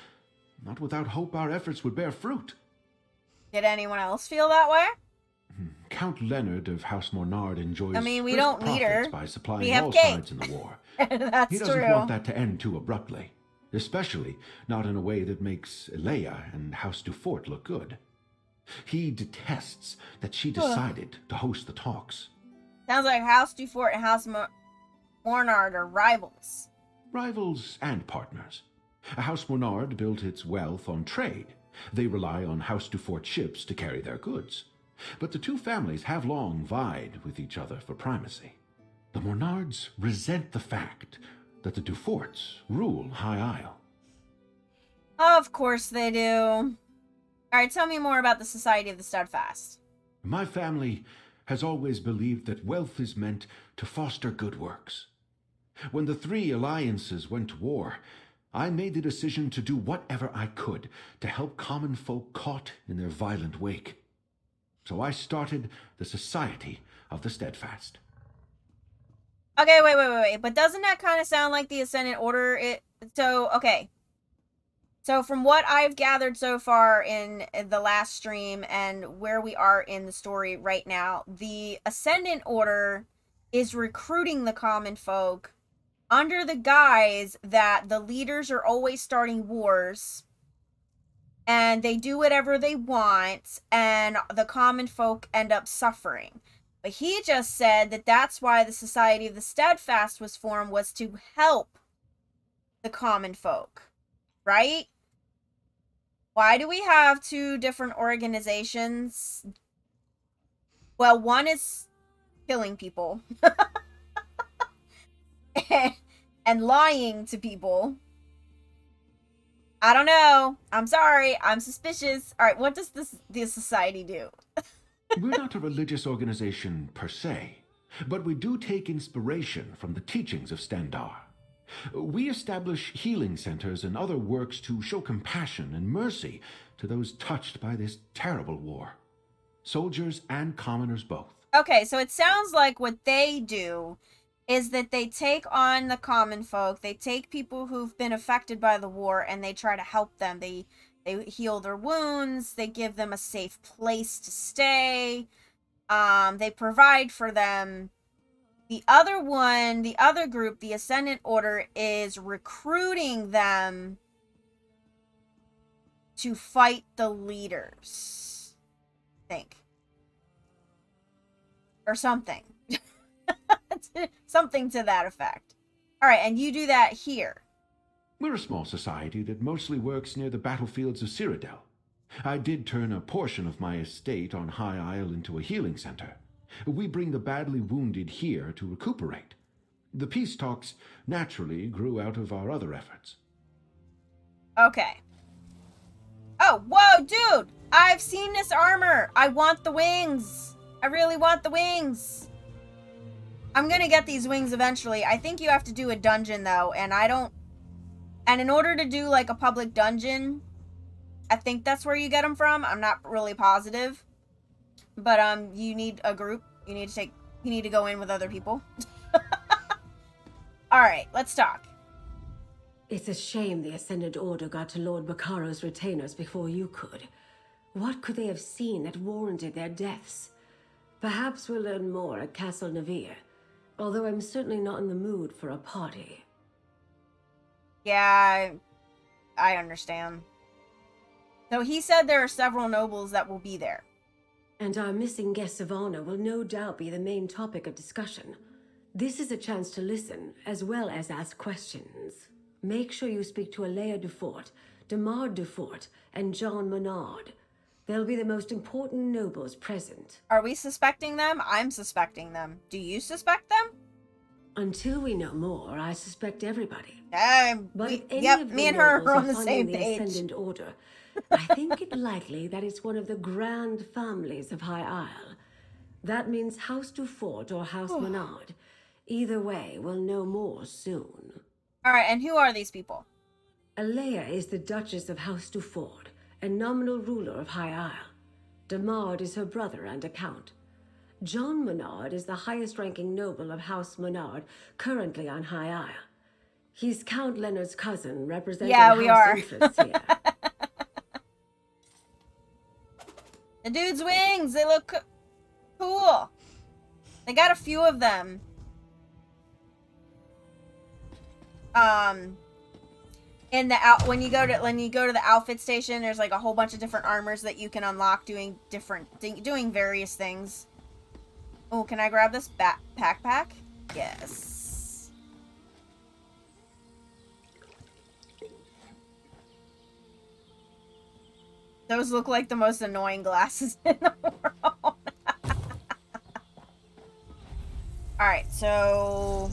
Not without hope our efforts would bear fruit. Did anyone else feel that way? Count Leonard of House Mornard enjoys we brisk don't need her. profits by supplying We have all Kate. sides in the war. That's He doesn't true. want that to end too abruptly, especially not in a way that makes Alyynna and House Dufort look good. He detests that she decided to host the talks. Sounds like House Dufort and House Mornard are rivals. Rivals and partners. House Mornard built its wealth on trade. They rely on House Dufort ships to carry their goods. But the two families have long vied with each other for primacy. The Mornards resent the fact that the Duforts rule High Isle. Of course they do. Alright, tell me more about the Society of the Steadfast. My family has always believed that wealth is meant to foster good works. When the 3 alliances went to war, I made the decision to do whatever I could to help common folk caught in their violent wake. So I started the Society of the Steadfast. Okay, wait. But doesn't that kind of sound like the Ascendant Order? Okay. So from what I've gathered so far in the last stream and where we are in the story right now, the Ascendant Order is recruiting the common folk under the guise that the leaders are always starting wars and they do whatever they want and the common folk end up suffering. But he just said that that's why the Society of the Steadfast was formed, was to help the common folk, right? Why do we have 2 different organizations? Well, one is killing people and lying to people. I don't know. I'm sorry. I'm suspicious. All right, what does this society do? We're not a religious organization per se, but we do take inspiration from the teachings of Standar. We establish healing centers and other works to show compassion and mercy to those touched by this terrible war. Soldiers and commoners both. Okay, so it sounds like what they do is that they take on the common folk, they take people who've been affected by the war, and they try to help them. They heal their wounds, they give them a safe place to stay, they provide for them. The other group, the Ascendant Order, is recruiting them to fight the leaders, I think. Or something. Something to that effect. Alright, and you do that here. We're a small society that mostly works near the battlefields of Cyrodiil. I did turn a portion of my estate on High Isle into a healing center. We bring the badly wounded here to recuperate. The peace talks naturally grew out of our other efforts. Okay. Whoa! Whoa, dude! I've seen this armor! I want the wings! I really want the wings! I'm gonna get these wings eventually. I think you have to do a dungeon, though, and I don't... And in order to do, like, a public dungeon, I think that's where you get them from. I'm not really positive. But, you need a group. You need to go in with other people. Alright, let's talk. It's a shame the Ascendant Order got to Lord Baccaro's retainers before you could. What could they have seen that warranted their deaths? Perhaps we'll learn more at Castle Navir, although I'm certainly not in the mood for a party. Yeah, I understand. So he said there are several nobles that will be there. And our missing guests of honor will no doubt be the main topic of discussion. This is a chance to listen, as well as ask questions. Make sure you speak to Alyynna Dufort, Demar Dufort, and John Menard. They'll be the most important nobles present. Are we suspecting them? I'm suspecting them. Do you suspect them? Until we know more, I suspect everybody. But if any yep, of the me and her nobles are on the funding same the page. Ascendant Order, I think it likely that it's one of the grand families of High Isle. That means House Dufort or House Menard. Either way, we'll know more soon. Alright, and who are these people? Alyynna is the Duchess of House Dufort and nominal ruler of High Isle. Demard is her brother and a count. John Menard is the highest-ranking noble of House Menard, currently on High Isle. He's Count Leonard's cousin, representing house interests here. The dude's wings! They look cool! They got a few of them. When you go to the outfit station, there's like a whole bunch of different armors that you can unlock doing various things. Oh, can I grab this backpack? Yes. Those look like the most annoying glasses in the world. Alright, so...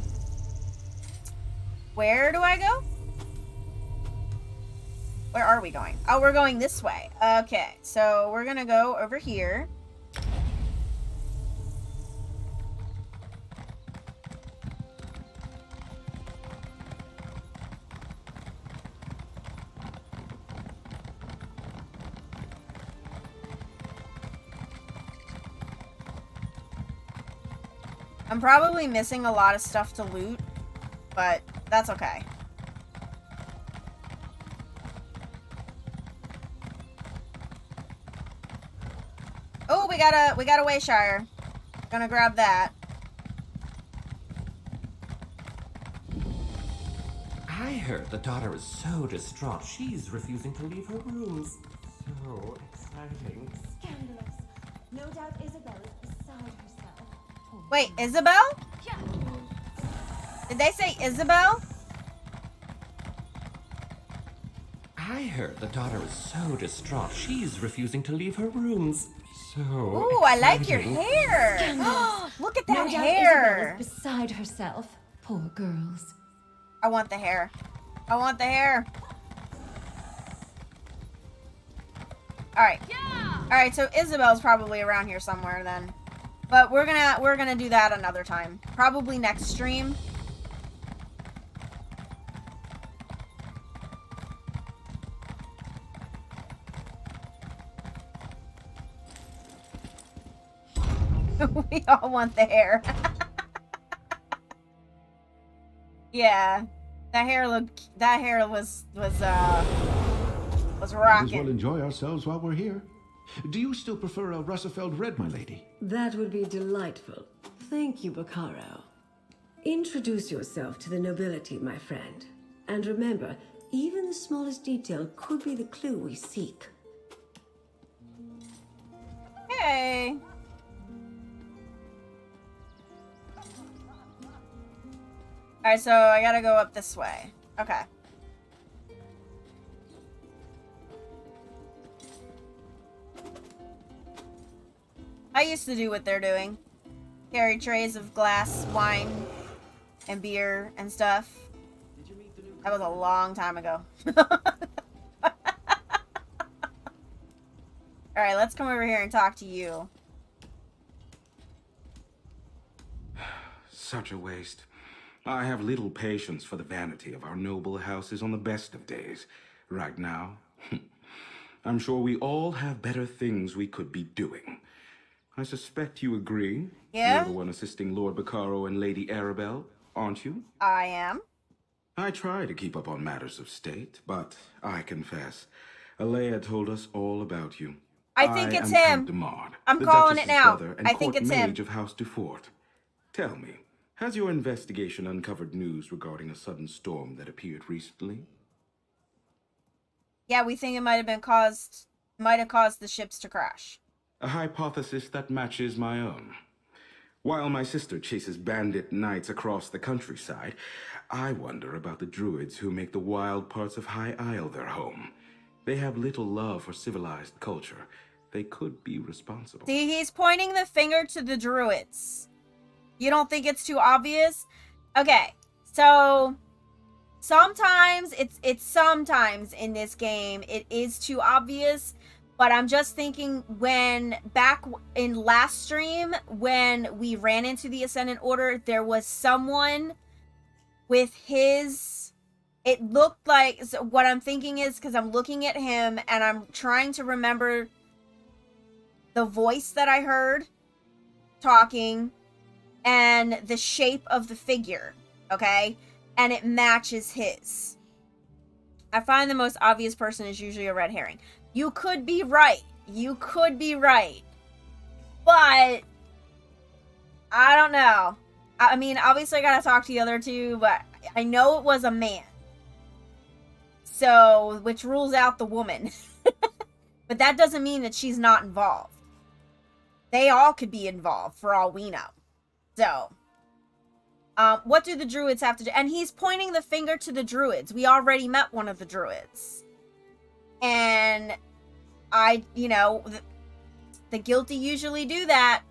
Where do I go? Where are we going? Oh, we're going this way. Okay, so we're gonna go over here. I'm probably missing a lot of stuff to loot, but that's okay. Oh, we got a Wayshire. Gonna grab that. I heard the daughter is so distraught, she's refusing to leave her rooms. So exciting. Scandalous. No doubt Isabel is beside herself. Wait, Isabel? Yeah. Did they say Isabel? I heard the daughter is so distraught, she's refusing to leave her rooms. So Ooh, I like your hair. Look at that No doubt hair. Isabel is beside herself. Poor girls. I want the hair. I want the hair. Alright. Yeah. Alright, so Isabel's probably around here somewhere then. But we're gonna do that another time. Probably next stream. We all want the hair. Yeah. That hair was Might as well rocking. enjoy ourselves while we're here. Do you still prefer a Russafeld red, my lady? That would be delightful. Thank you, Baccaro. Introduce yourself to the nobility, my friend. And remember, even the smallest detail could be the clue we seek. Hey. Alright, so I gotta go up this way. Okay. I used to do what they're doing. Carry trays of glass, wine, and beer and stuff. That was a long time ago. Alright, let's come over here and talk to you. Such a waste. I have little patience for the vanity of our noble houses on the best of days. Right now, I'm sure we all have better things we could be doing. I suspect you agree. Yeah? You're the one assisting Lord Bacaro and Lady Arabelle, aren't you? I am. I try to keep up on matters of state, but I confess, Alyynna told us all about you. I think it's am him. Count Demard, I'm the calling it Duchess's now. brother and I think court it's him. mage of House Dufort. Tell me, has your investigation uncovered news regarding a sudden storm that appeared recently? Yeah, we think it might have caused the ships to crash. A hypothesis that matches my own. While my sister chases bandit knights across the countryside, I wonder about the druids who make the wild parts of High Isle their home. They have little love for civilized culture. They could be responsible. See, he's pointing the finger to the druids. You don't think it's too obvious? Okay, so sometimes it's sometimes in this game it is too obvious, but I'm just thinking when back in last stream when we ran into the Ascendant Order, there was someone with his, it looked like, so what I'm thinking is, because I'm looking at him and I'm trying to remember the voice that I heard talking and the shape of the figure, okay? And it matches his. I find the most obvious person is usually a red herring. You could be right. You could be right. But I don't know. I mean, obviously I gotta talk to the other two, but I know it was a man. So, which rules out the woman. But that doesn't mean that she's not involved. They all could be involved, for all we know. So, what do the druids have to do? And he's pointing the finger to the druids. We already met one of the druids. And the guilty usually do that.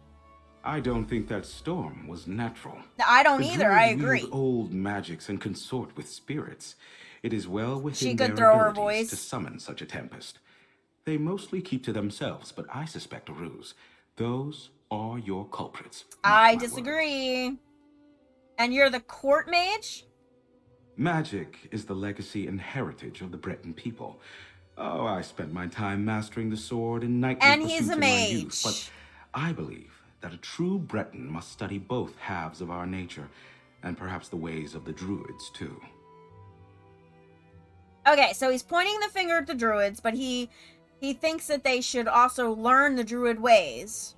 I don't think that storm was natural. I don't The either, druids I agree. wield old magics and consort with spirits. It is well within She could their throw her abilities voice. to summon such a tempest. They mostly keep to themselves, but I suspect a ruse. Those are your culprits. I disagree. And you're the court mage? Magic is the legacy and heritage of the Breton people. Oh, I spent my time mastering the sword and knightly And he's pursuits a in my mage. youth, but I believe that a true Breton must study both halves of our nature, and perhaps the ways of the druids too. Okay, so he's pointing the finger at the druids, but he thinks that they should also learn the druid ways.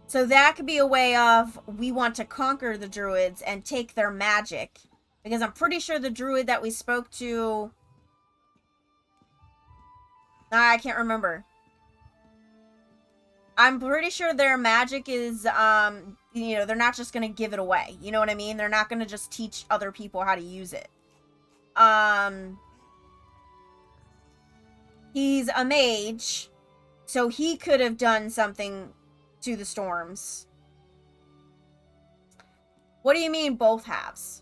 So that could be a way of, we want to conquer the druids and take their magic. Because I'm pretty sure the druid that we spoke to... I can't remember. I'm pretty sure their magic is, they're not just going to give it away. You know what I mean? They're not going to just teach other people how to use it. He's a mage, so he could have done something to the storms. What do you mean both halves?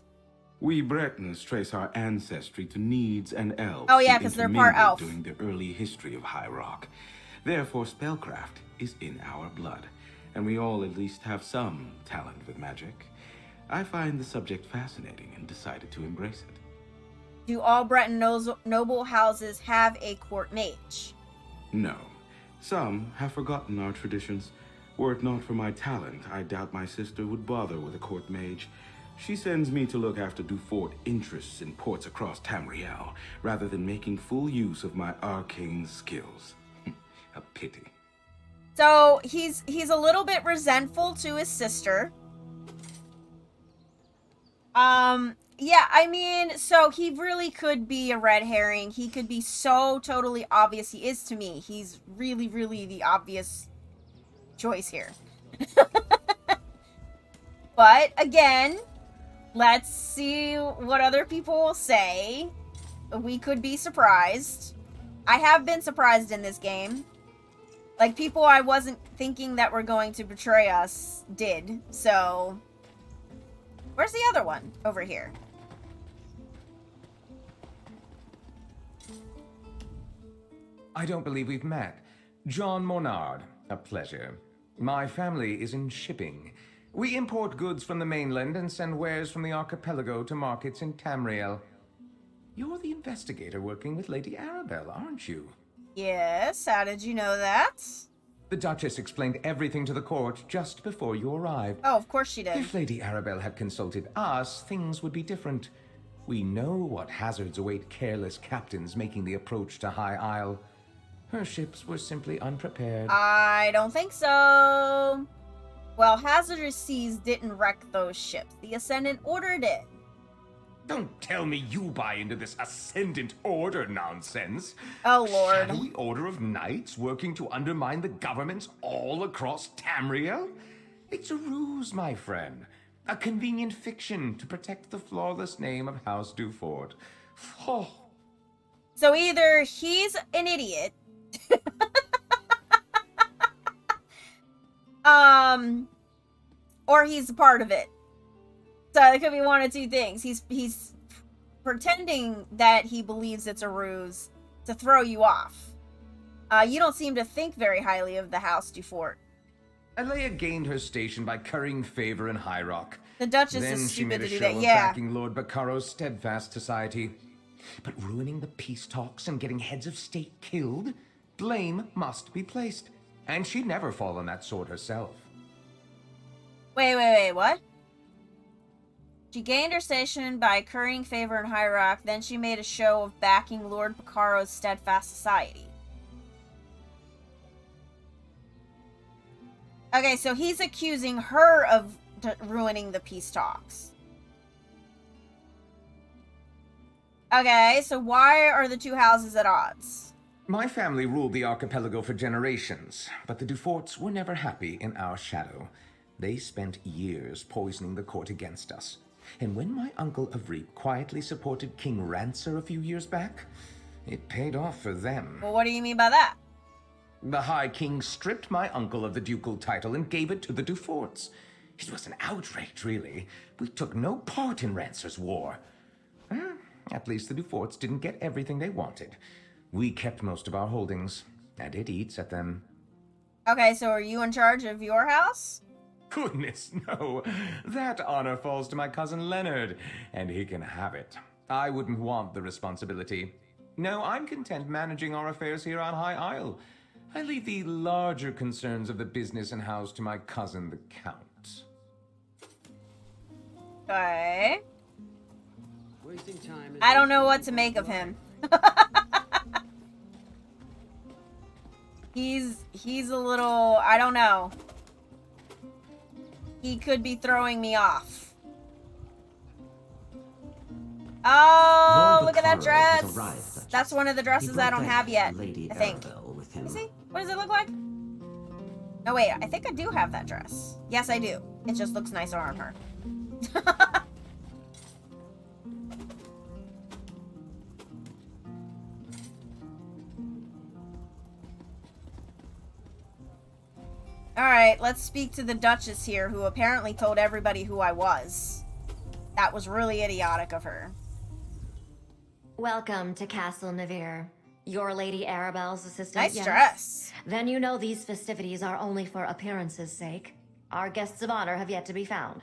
We Bretons trace our ancestry to Needs and Elves. Oh yeah, who because they're part intermingled elf. during the early history of High Rock. Therefore, spellcraft is in our blood, and we all at least have some talent with magic. I find the subject fascinating and decided to embrace it. Do all Breton noble houses have a court mage? No. Some have forgotten our traditions. Were it not for my talent, I doubt my sister would bother with a court mage. She sends me to look after Dufort interests in ports across Tamriel, rather than making full use of my arcane skills. A pity. So, he's a little bit resentful to his sister. Yeah, I mean, so he really could be a red herring. He could be so totally obvious. He is to me. He's really, really the obvious choice here. But, again, let's see what other people will say. We could be surprised. I have been surprised in this game. Like, people I wasn't thinking that were going to betray us did. So, where's the other one? Over here. I don't believe we've met. John Monard, a pleasure. My family is in shipping. We import goods from the mainland and send wares from the archipelago to markets in Tamriel. You're the investigator working with Lady Arabelle, aren't you? Yes, how did you know that? The Duchess explained everything to the court just before you arrived. Oh, of course she did. If Lady Arabelle had consulted us, things would be different. We know what hazards await careless captains making the approach to High Isle. Her ships were simply unprepared. I don't think so. Well, hazardous seas didn't wreck those ships. The Ascendant Order did. Don't tell me you buy into this Ascendant Order nonsense. Oh, Lord. Shadowy Order of Knights working to undermine the governments all across Tamriel? It's a ruse, my friend. A convenient fiction to protect the flawless name of House Dufort. Oh. So either he's an idiot, or he's a part of it. So it could be one of two things. He's pretending that he believes it's a ruse to throw you off. You don't seem to think very highly of the House Dufort. Alyynna gained her station by currying favor in High Rock. The Duchess Then is she made stupid a to do show that, of yeah. backing Lord Baccaro's steadfast society. But ruining the peace talks and getting heads of state killed? Blame must be placed. And she'd never fall on that sword herself. Wait, what? She gained her station by currying favor in High Rock, then she made a show of backing Lord Baccaro's steadfast society. Okay, so he's accusing her of ruining the peace talks. Okay, so why are the two houses at odds? My family ruled the archipelago for generations, but the Duforts were never happy in our shadow. They spent years poisoning the court against us. And when my uncle Avreep quietly supported King Rancer a few years back, it paid off for them. Well, what do you mean by that? The High King stripped my uncle of the ducal title and gave it to the Duforts. It was an outrage, really. We took no part in Rancer's war. At least the Duforts didn't get everything they wanted. We kept most of our holdings, and it eats at them. Okay, so are you in charge of your house? Goodness, no. That honor falls to my cousin Leonard, and he can have it. I wouldn't want the responsibility. No, I'm content managing our affairs here on High Isle. I leave the larger concerns of the business and house to my cousin, the Count. Okay. Wasting time. I don't know what to make of him. He's a little, I don't know. He could be throwing me off. Oh, Lord look at that Bacaro dress. has arrived, Duchess. That's one of the dresses I don't have yet, Lady I think. Arabelle with him. Let me see. What does it look like? No, wait. I think I do have that dress. Yes, I do. It just looks nicer on her. Alright, let's speak to the Duchess here, who apparently told everybody who I was. That was really idiotic of her. Welcome to Castle Navir. You're Lady Arabelle's assistant, Nice yes? dress. Then you know these festivities are only for appearance's sake. Our guests of honor have yet to be found.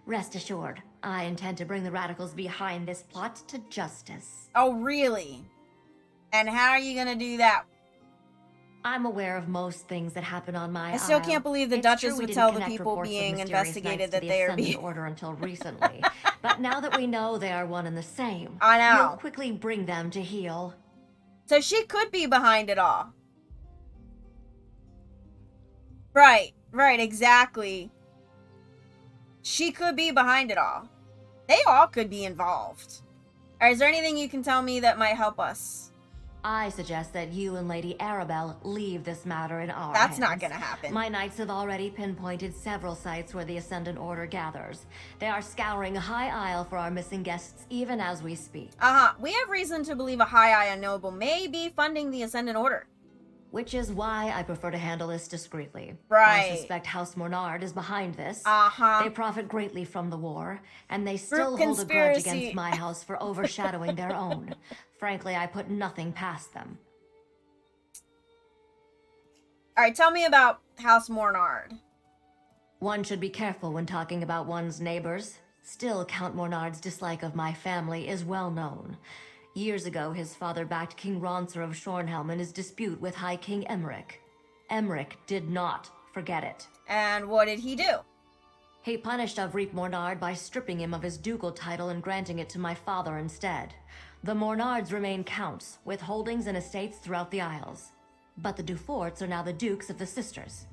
Rest assured, I intend to bring the radicals behind this plot to justice. Oh, really? And how are you gonna do that? I'm aware of most things that happen on my I still isle. can't believe the It's Duchess true we would didn't tell the connect people reports of being mysterious investigated knights that to they are the being... Ascendant Order until recently. But now that we know they are one and the same, I know. we'll quickly bring them to heel. So she could be behind it all. Right, exactly. She could be behind it all. They all could be involved. Alright, is there anything you can tell me that might help us? I suggest that you and Lady Arabelle leave this matter in our That's hands. not gonna happen. My knights have already pinpointed several sites where the Ascendant Order gathers. They are scouring High Isle for our missing guests even as we speak. We have reason to believe a High Isle noble may be funding the Ascendant Order. Which is why I prefer to handle this discreetly. Right. I suspect House Monard is behind this. They profit greatly from the war, and they still hold a grudge against my house for overshadowing their own. Frankly, I put nothing past them. Alright, tell me about House Mornard. One should be careful when talking about one's neighbors. Still, Count Mornard's dislike of my family is well known. Years ago, his father backed King Ronser of Shornhelm in his dispute with High King Emmerich. Emmerich did not forget it. And what did he do? He punished Avrik Mornard by stripping him of his ducal title and granting it to my father instead. The Mornards remain counts, with holdings and estates throughout the Isles. But the Duforts are now the Dukes of the Sisters.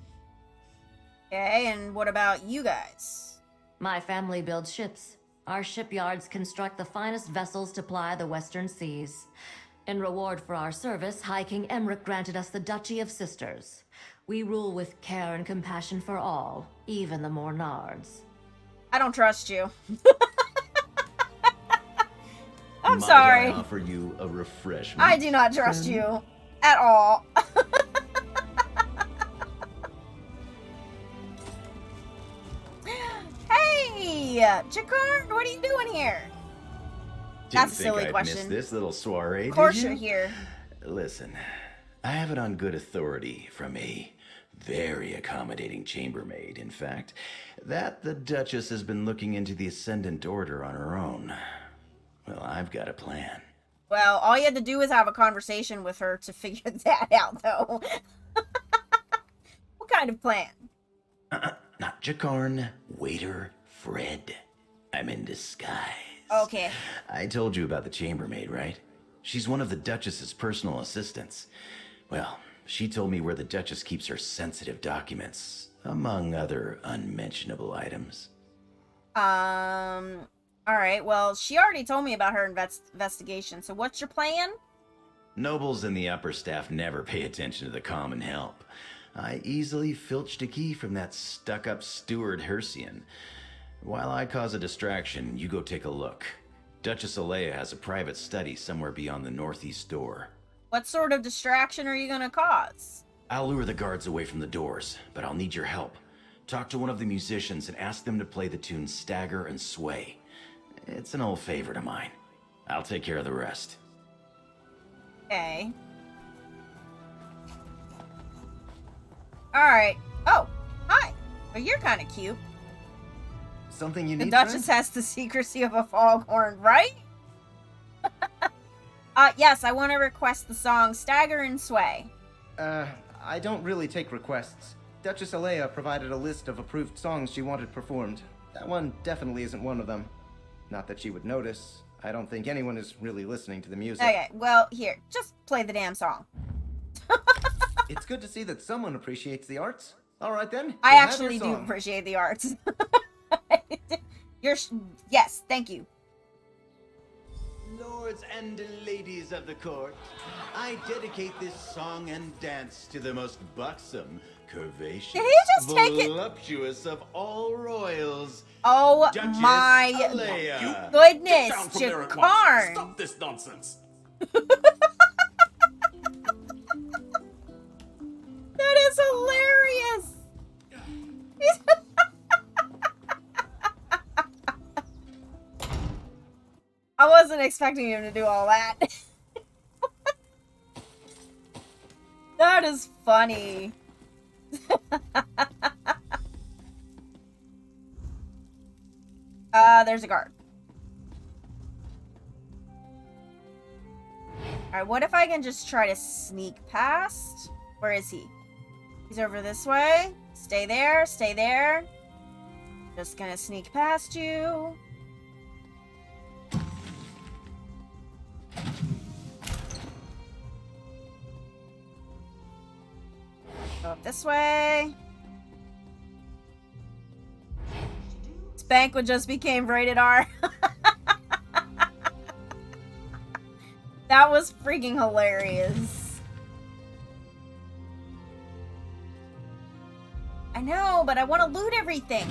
Okay, and what about you guys? My family builds ships. Our shipyards construct the finest vessels to ply the western seas. In reward for our service, High King Emmerich granted us the Duchy of Sisters. We rule with care and compassion for all, even the Mornards. I don't trust you. I'm Might sorry. I offer you a refreshment? I do not trust you at all. Hey, Jakar, what are you doing here? That's a silly question. Missed this little soiree, Of course did you? you're here. Listen, I have it on good authority from a very accommodating chambermaid, in fact, that the Duchess has been looking into the Ascendant Order on her own. Well, I've got a plan. Well, all you had to do was have a conversation with her to figure that out, though. What kind of plan? Not Jakarn, waiter Fred. I'm in disguise. Okay. I told you about the chambermaid, right? She's one of the Duchess's personal assistants. Well, she told me where the Duchess keeps her sensitive documents, among other unmentionable items. Alright, well, she already told me about her investigation, so what's your plan? Nobles in the upper staff never pay attention to the common help. I easily filched a key from that stuck-up steward Hercian. While I cause a distraction, you go take a look. Duchess Alyynna has a private study somewhere beyond the northeast door. What sort of distraction are you gonna cause? I'll lure the guards away from the doors, but I'll need your help. Talk to one of the musicians and ask them to play the tune Stagger and Sway. It's an old favorite of mine. I'll take care of the rest. Okay. Alright. Oh, hi. Well, you're kind of cute. Something you The need, Duchess has the secrecy of a foghorn, right? Yes, I want to request the song Stagger and Sway. I don't really take requests. Duchess Alyynna provided a list of approved songs she wanted performed. That one definitely isn't one of them. Not that she would notice. I don't think anyone is really listening to the music. Okay, well, here, just play the damn song. It's good to see that someone appreciates the arts. All right then. I we'll have actually your do song. appreciate the arts. Yes, thank you. Lords and ladies of the court, I dedicate this song and dance to the most buxom, curvaceous, Did he just take it? voluptuous of all royals. Oh Duchess my Alyynna. goodness, Get down from there at once. Jakarn. Stop this nonsense. That is hilarious. I wasn't expecting him to do all that. That is funny. There's a guard. Alright, what if I can just try to sneak past? Where is he? He's over this way. Stay there, stay there. Just gonna sneak past you. Go up this way. This banquet just became rated R. That was freaking hilarious. I know, but I want to loot everything.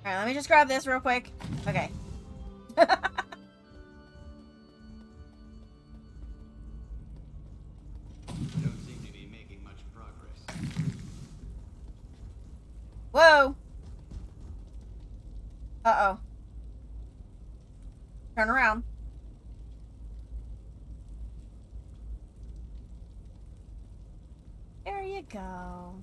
Alright, let me just grab this real quick. Okay. Whoa! Uh-oh. Turn around. There you go.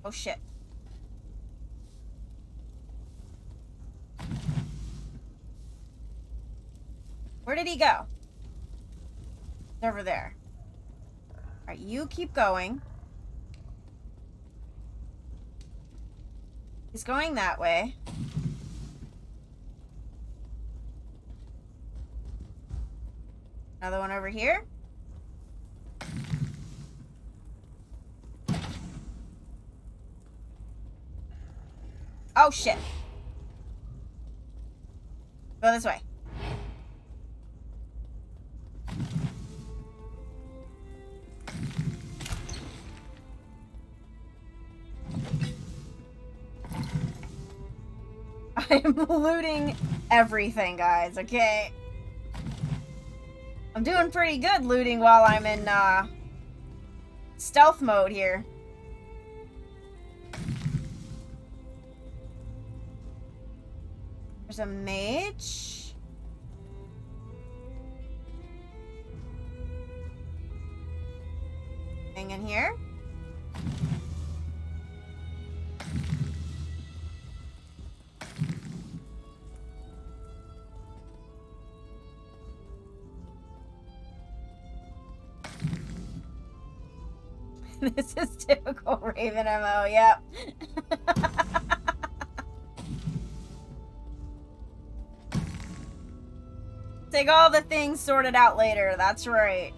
Oh shit. Where did he go? He's over there. Alright, you keep going. He's going that way. Another one over here. Oh shit. Go this way. I'm looting everything, guys, okay? I'm doing pretty good looting while I'm in, stealth mode here. There's a mage. Thing in here. This is typical Raven MO, yep. Take all the things sorted out later, that's right.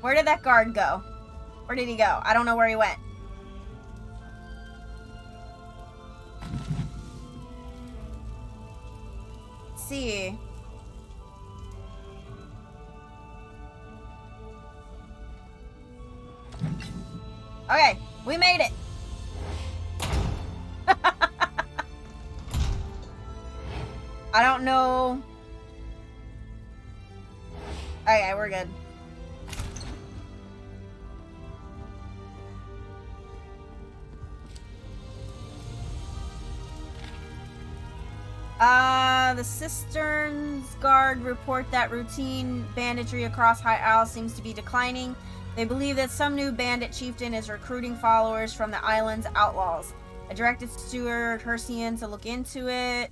Where did that guard go? Where did he go? I don't know where he went. Let's see. Okay, we made it. I don't know. Okay, we're good. The Cisterns Guard report that routine banditry across High Isle seems to be declining. They believe that some new bandit chieftain is recruiting followers from the island's outlaws. I directed Steward Hersian to look into it.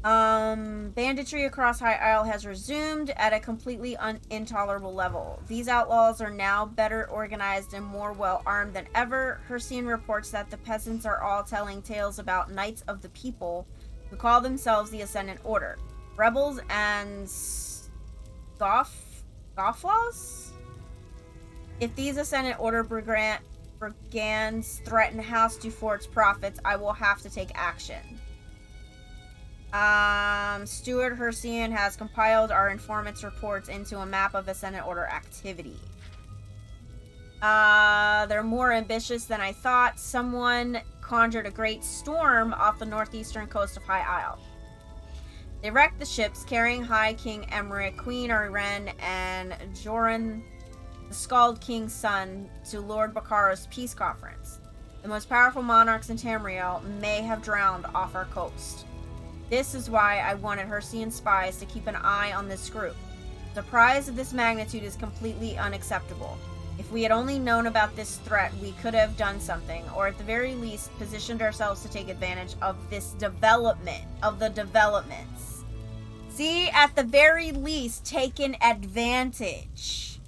Banditry across High Isle has resumed at a completely intolerable level. These outlaws are now better organized and more well-armed than ever. Hersian reports that the peasants are all telling tales about Knights of the People, who call themselves the Ascendant Order. Rebels and Scofflaws? If these Ascendant Order brigands threaten House Dufort's profits, I will have to take action. Steward Hersian has compiled our informant's reports into a map of Ascendant Order activity. They're more ambitious than I thought. Someone conjured a great storm off the northeastern coast of High Isle. They wrecked the ships carrying High King Emmerich, Queen Irene, and Joran, the Scald King's son, to Lord Bakaro's peace conference. The most powerful monarchs in Tamriel may have drowned off our coast. This is why I wanted Hersian spies to keep an eye on this group. The prize of this magnitude is completely unacceptable. If we had only known about this threat, we could have done something, or at the very least, positioned ourselves to take advantage of this development, of the developments. See, at the very least, taken advantage.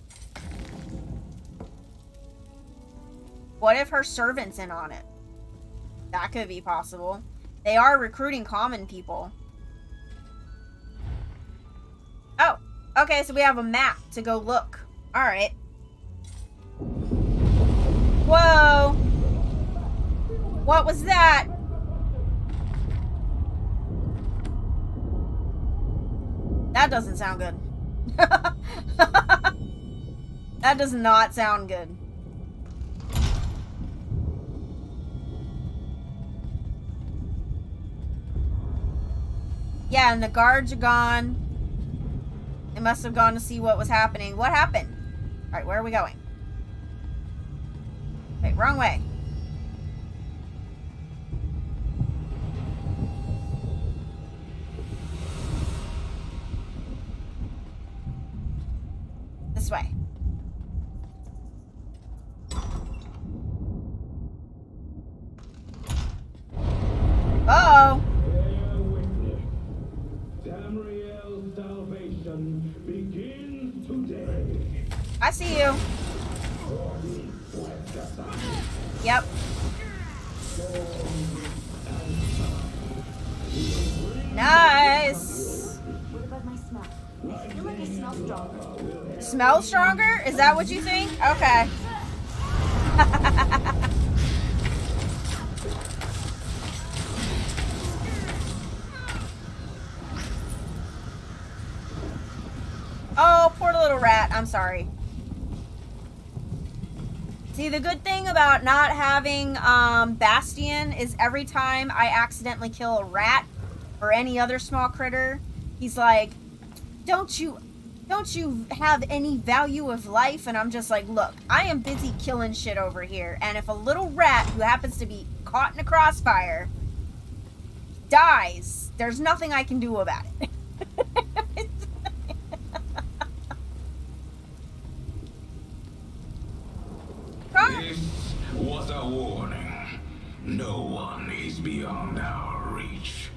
What if her servant's in on it? That could be possible. They are recruiting common people. Oh, okay, so we have a map to go look. Alright. Whoa! What was that? That doesn't sound good. That does not sound good. Yeah, and the guards are gone. They must have gone to see what was happening. What happened? Alright, where are we going? Wait, wrong way. This way. Uh-oh. Tamriel's salvation begins today. I see you. Yep. Nice. What about my smell? I feel like I smell stronger. Smell stronger? Is that what you think? Okay. Oh, poor little rat. I'm sorry. See, the good thing about not having Bastion is every time I accidentally kill a rat or any other small critter, he's like, don't you have any value of life? And I'm just like, look, I am busy killing shit over here, and if a little rat who happens to be caught in a crossfire dies, there's nothing I can do about it. This was a warning. No one is beyond our reach.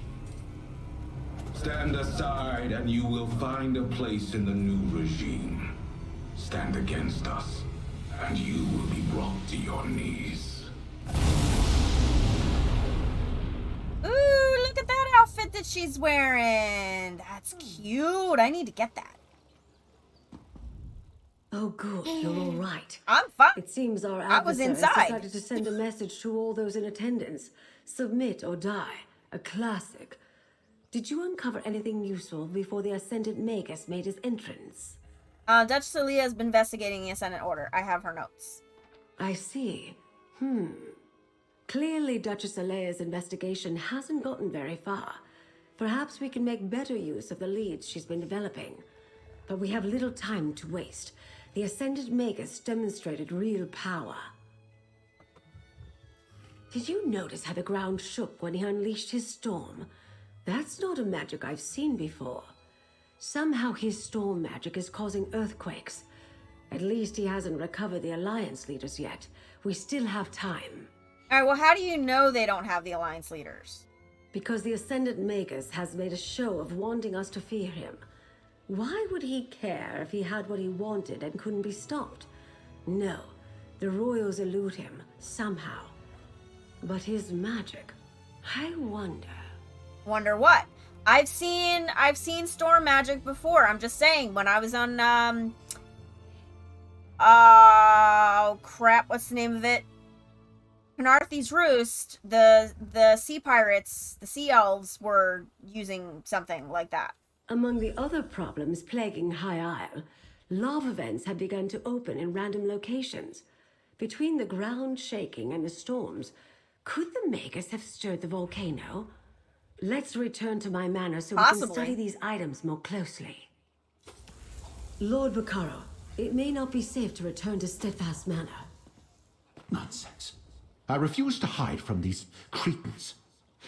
Stand aside and you will find a place in the new regime. Stand against us and you will be brought to your knees. Ooh, look at that outfit that she's wearing. That's cute. I need to get that. Oh, good. You're all right. I'm fine. It seems our I was adversary has inside. decided to send a message to all those in attendance. Submit or die. A classic. Did you uncover anything useful before the Ascendant Magus made his entrance? Duchess Alyynna has been investigating the Ascendant Order. I have her notes. I see. Clearly, Duchess Aleyna's investigation hasn't gotten very far. Perhaps we can make better use of the leads she's been developing. But we have little time to waste. The Ascendant Magus demonstrated real power. Did you notice how the ground shook when he unleashed his storm? That's not a magic I've seen before. Somehow his storm magic is causing earthquakes. At least he hasn't recovered the Alliance leaders yet. We still have time. Alright, well, how do you know they don't have the Alliance leaders? Because the Ascendant Magus has made a show of wanting us to fear him. Why would he care if he had what he wanted and couldn't be stopped? No, the royals elude him, somehow. But his magic, I wonder... Wonder what? I've seen storm magic before. I'm just saying, when I was on, oh crap, what's the name of it? Penarthy's Roost, the sea pirates, the sea elves were using something like that. Among the other problems plaguing High Isle, lava vents have begun to open in random locations. Between the ground shaking and the storms, could the Magus have stirred the volcano? Let's return to my manor so we can study these items more closely. Lord Vaccaro, it may not be safe to return to Steadfast Manor. Nonsense. I refuse to hide from these cretins.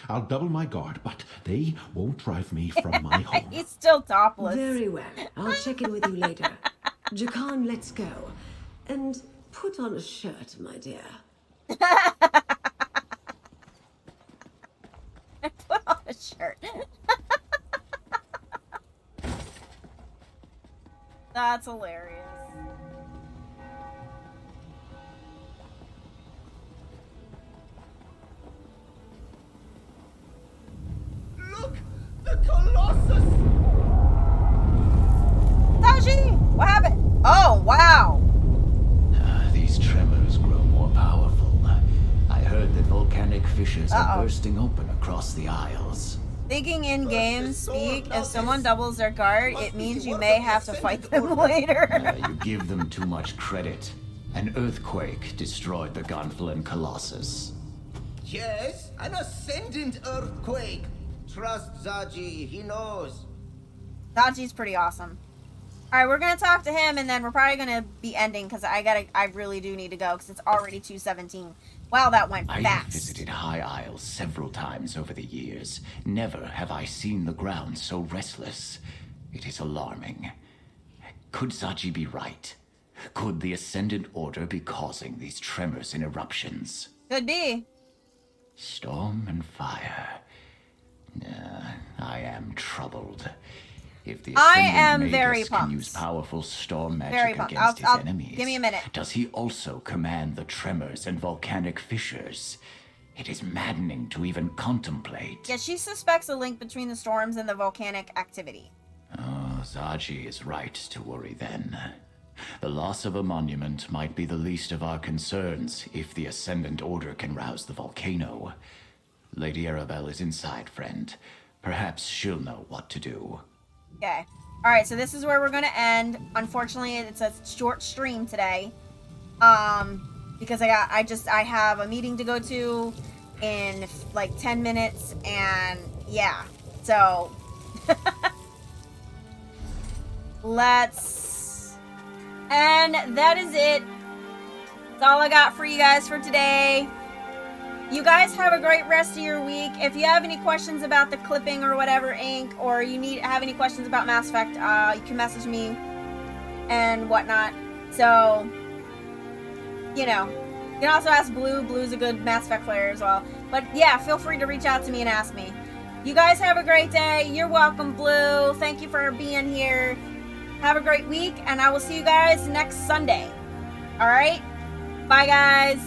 I'll double my guard, but they won't drive me from my home. He's still topless. Very well. I'll check in with you later. Jakan, let's go. And put on a shirt, my dear. Put on a shirt. That's hilarious. Look! The Colossus! Taji! What happened? Oh, wow. These tremors grow more powerful. I heard that volcanic fissures are bursting open across the Isles. Thinking in game speak, if someone doubles their guard, it means you may have to fight them later. You give them too much credit. An earthquake destroyed the Gonfalon Colossus. Yes, an ascendant earthquake. Trust Zaji, he knows. Zaji's pretty awesome. Alright, we're gonna talk to him, and then we're probably gonna be ending, because I really do need to go, because it's already 2:17. Wow, that went I have fast. visited High Isle several times over the years. Never have I seen the ground so restless. It is alarming. Could Zaji be right? Could the Ascendant Order be causing these tremors and eruptions? Could be. Storm and fire. I am troubled. If the Ascendant Magus can use powerful storm magic against his enemies, give me a minute. Does he also command the tremors and volcanic fissures? It is maddening to even contemplate. Yeah, she suspects a link between the storms and the volcanic activity. Oh, Zaji is right to worry then. The loss of a monument might be the least of our concerns if the Ascendant Order can rouse the volcano. Lady Arabelle is inside, friend. Perhaps she'll know what to do. Okay. Alright, so this is where we're gonna end. Unfortunately, it's a short stream today. Because I have a meeting to go to in like 10 minutes, and yeah. So and that is it. That's all I got for you guys for today. You guys have a great rest of your week. If you have any questions about the clipping or whatever ink, or you have any questions about Mass Effect, you can message me and whatnot. So, you know, you can also ask Blue. Blue's a good Mass Effect player as well. But yeah, feel free to reach out to me and ask me. You guys have a great day. You're welcome, Blue. Thank you for being here. Have a great week, and I will see you guys next Sunday. All right? Bye, guys.